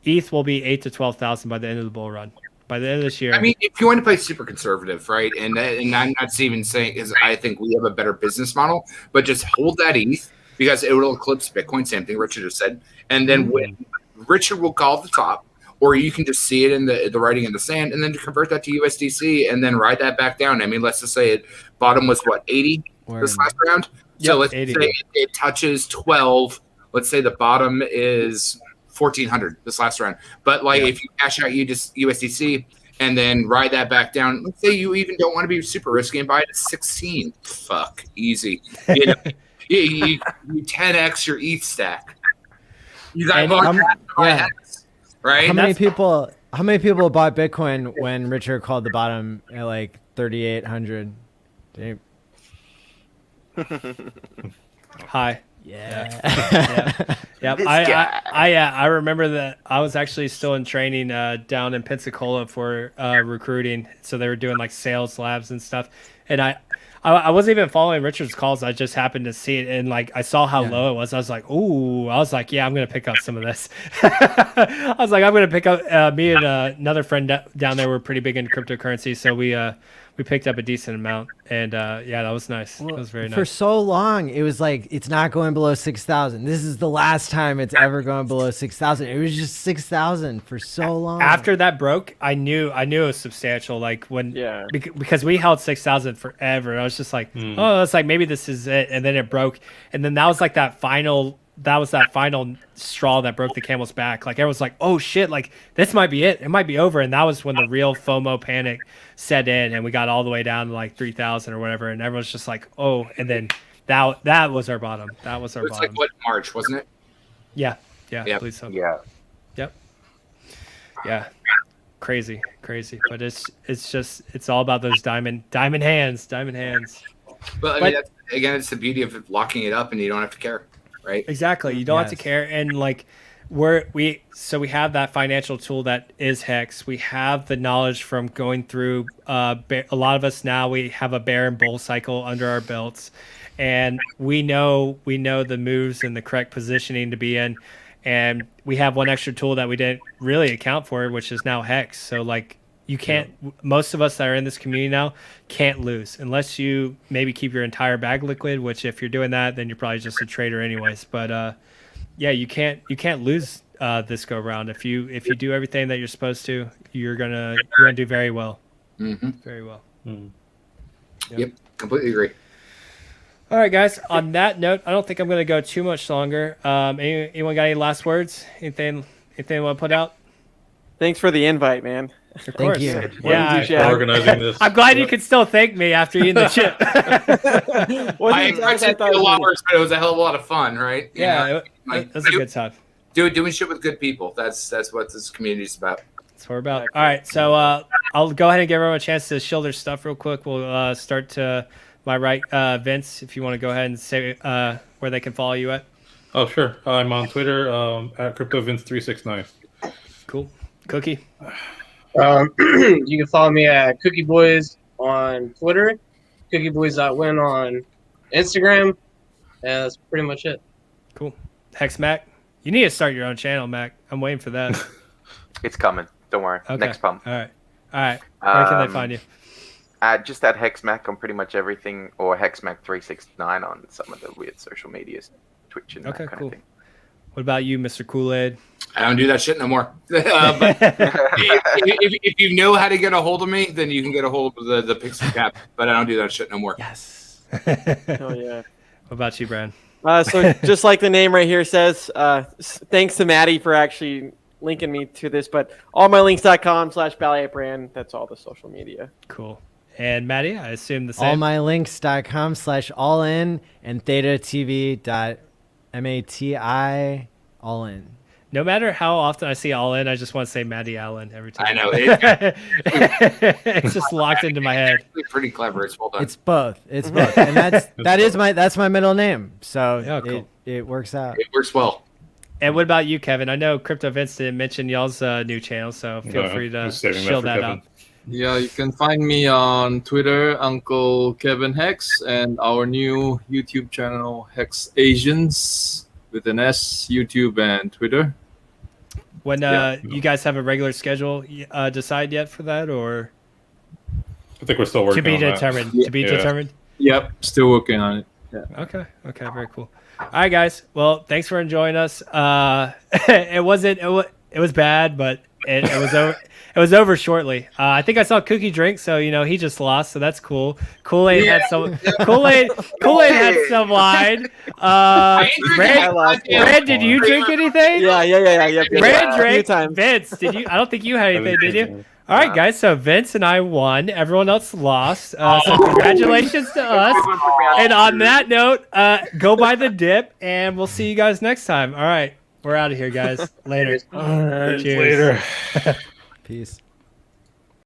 [SPEAKER 5] ETH will be $8,000 to $12,000 by the end of the bull run. By the end of this year.
[SPEAKER 10] I mean, if you want to play super conservative, right? And I'm not even saying is I think we have a better business model, but just hold that ETH because it will eclipse Bitcoin. Same thing Richard just said. And then when Richard will call the top, or you can just see it in the writing in the sand, and then convert that to USDC and then ride that back down. I mean, let's just say it bottom was what 80 this last round. So let's 80. Say it touches 12. Let's say the bottom is 1,400 this last round. But like if you cash out USDC and then ride that back down, let's say you even don't want to be super risky and buy it at 16. Fuck, easy. You 10x your ETH stack. You got Hex, right?
[SPEAKER 14] How many people bought Bitcoin when Richard called the bottom at like 3,800?
[SPEAKER 5] Hi.
[SPEAKER 14] Yeah.
[SPEAKER 5] Yep. I remember that I was actually still in training down in Pensacola for recruiting. So they were doing like sales labs and stuff. And I wasn't even following Richard's calls. I just happened to see it, and like I saw how low it was. I was like, ooh. I was like, yeah, I'm gonna pick up some of this. I was like, I'm gonna pick up. Me and another friend down there were pretty big in cryptocurrency, so we picked up a decent amount, and that was nice. That was very nice.
[SPEAKER 14] For so long, it was like it's not going below 6,000. This is the last time it's ever going below 6,000. It was just 6,000 for so long.
[SPEAKER 5] After that broke, I knew it was substantial. Like when because we held 6,000 forever. I was just like, oh, it's like maybe this is it, and then it broke, and then that was like that final straw that broke the camel's back. Like everyone's like, oh shit, like this might be it. It might be over. And that was when the real FOMO panic set in, and we got all the way down to like 3,000 or whatever. And everyone's just like, oh, and then that was our bottom. That was our bottom.
[SPEAKER 10] It's like what, March, wasn't it?
[SPEAKER 5] Yeah. I believe so.
[SPEAKER 15] Yeah.
[SPEAKER 5] Yep. Yeah. Crazy. But it's all about those diamond hands.
[SPEAKER 10] But I mean, it's the beauty of locking it up, and you don't have to care. Right. Exactly.
[SPEAKER 5] You don't have to care. And like we have that financial tool that is Hex. We have the knowledge from going through a lot of us now. We have a bear and bull cycle under our belts, and we know the moves and the correct positioning to be in. And we have one extra tool that we didn't really account for, which is now Hex. So like you can't, most of us that are in this community now can't lose unless you maybe keep your entire bag liquid, which if you're doing that, then you're probably just a trader anyways. But you can't lose this go around. If you do everything that you're supposed to, you're gonna do very well.
[SPEAKER 10] Mm-hmm.
[SPEAKER 5] Very well.
[SPEAKER 10] Yep, completely agree.
[SPEAKER 5] All right, guys. On that note, I don't think I'm going to go too much longer. Anyone got any last words? Anything you want to put out?
[SPEAKER 9] Thanks for the invite, man.
[SPEAKER 5] Of course.
[SPEAKER 14] Thank you.
[SPEAKER 5] Yeah,
[SPEAKER 6] for organizing this.
[SPEAKER 5] I'm glad you could still thank me after eating the chip.
[SPEAKER 10] I expected a lot worse, but it was a hell of a lot of fun, right?
[SPEAKER 5] Yeah, it was a good time.
[SPEAKER 10] Doing shit with good people. That's what this community is about.
[SPEAKER 5] That's what we're about. All right, so I'll go ahead and give everyone a chance to shield their stuff real quick. We'll start to my right, Vince, if you want to go ahead and say where they can follow you at.
[SPEAKER 6] Oh, sure. I'm on Twitter at CryptoVince369.
[SPEAKER 5] Cool. Cookie?
[SPEAKER 7] You can follow me at Cookie Boys on Twitter, CookieBoys.win on Instagram, and that's pretty much it.
[SPEAKER 5] Cool. Hex Mac, you need to start your own channel, Mac. I'm waiting for that.
[SPEAKER 15] It's coming. Don't worry.
[SPEAKER 5] Okay.
[SPEAKER 15] Next pump.
[SPEAKER 5] All right. Where can they find you?
[SPEAKER 15] Just at HexMac on pretty much everything, or HexMac369 on some of the weird social medias, Twitch and that kind of thing.
[SPEAKER 5] What about you, Mr. Kool-Aid?
[SPEAKER 10] I don't do that shit no more. But if you know how to get a hold of me, then you can get a hold of the Pixie Cap. But I don't do that shit no more.
[SPEAKER 5] Yes.
[SPEAKER 9] Oh yeah.
[SPEAKER 5] What about you, Brad?
[SPEAKER 9] So just like the name right here says, thanks to Maddie for actually linking me to this. But allmylinks.com/BallietBran. That's all the social media.
[SPEAKER 5] Cool. And Maddie, I assume the same.
[SPEAKER 14] allmylinks.com/allin and thetatv.mati all in.
[SPEAKER 5] No matter how often I see all in, I just want to say Maddie Allen every time.
[SPEAKER 10] I know.
[SPEAKER 5] It's just locked into my head.
[SPEAKER 10] It's pretty clever. It's well done.
[SPEAKER 14] It's both. It's both. And that's my middle name. So
[SPEAKER 5] cool.
[SPEAKER 14] it works out.
[SPEAKER 10] It works well.
[SPEAKER 5] And what about you, Kevin? I know Crypto Vince didn't mention y'all's new channel, so feel free to shill that out.
[SPEAKER 13] Yeah, you can find me on Twitter, Uncle Kevin Hex, and our new YouTube channel, Hex Asians, with an S, YouTube and Twitter.
[SPEAKER 5] When you guys have a regular schedule decide yet for that, or
[SPEAKER 6] I think we're still working
[SPEAKER 5] to be
[SPEAKER 6] on that.
[SPEAKER 5] determined? To be determined.
[SPEAKER 13] Yep, still working on it. Yeah.
[SPEAKER 5] Okay, very cool. All right, guys. Well, thanks for enjoying us. It was bad, but it was over. It was over shortly. I think I saw Cookie drink, so he just lost, so that's cool. Kool-Aid had some. Kool-Aid had some wine. Red, did you drink anything?
[SPEAKER 9] Yeah.
[SPEAKER 5] Red drank. Vince, did you? I don't think you had anything, did you? All right, guys. So Vince and I won. Everyone else lost. So congratulations to us. And on that note, go buy the dip, and we'll see you guys next time. All right, we're out of here, guys. Later.
[SPEAKER 6] All right,
[SPEAKER 5] Cheers.
[SPEAKER 6] later.
[SPEAKER 14] Peace.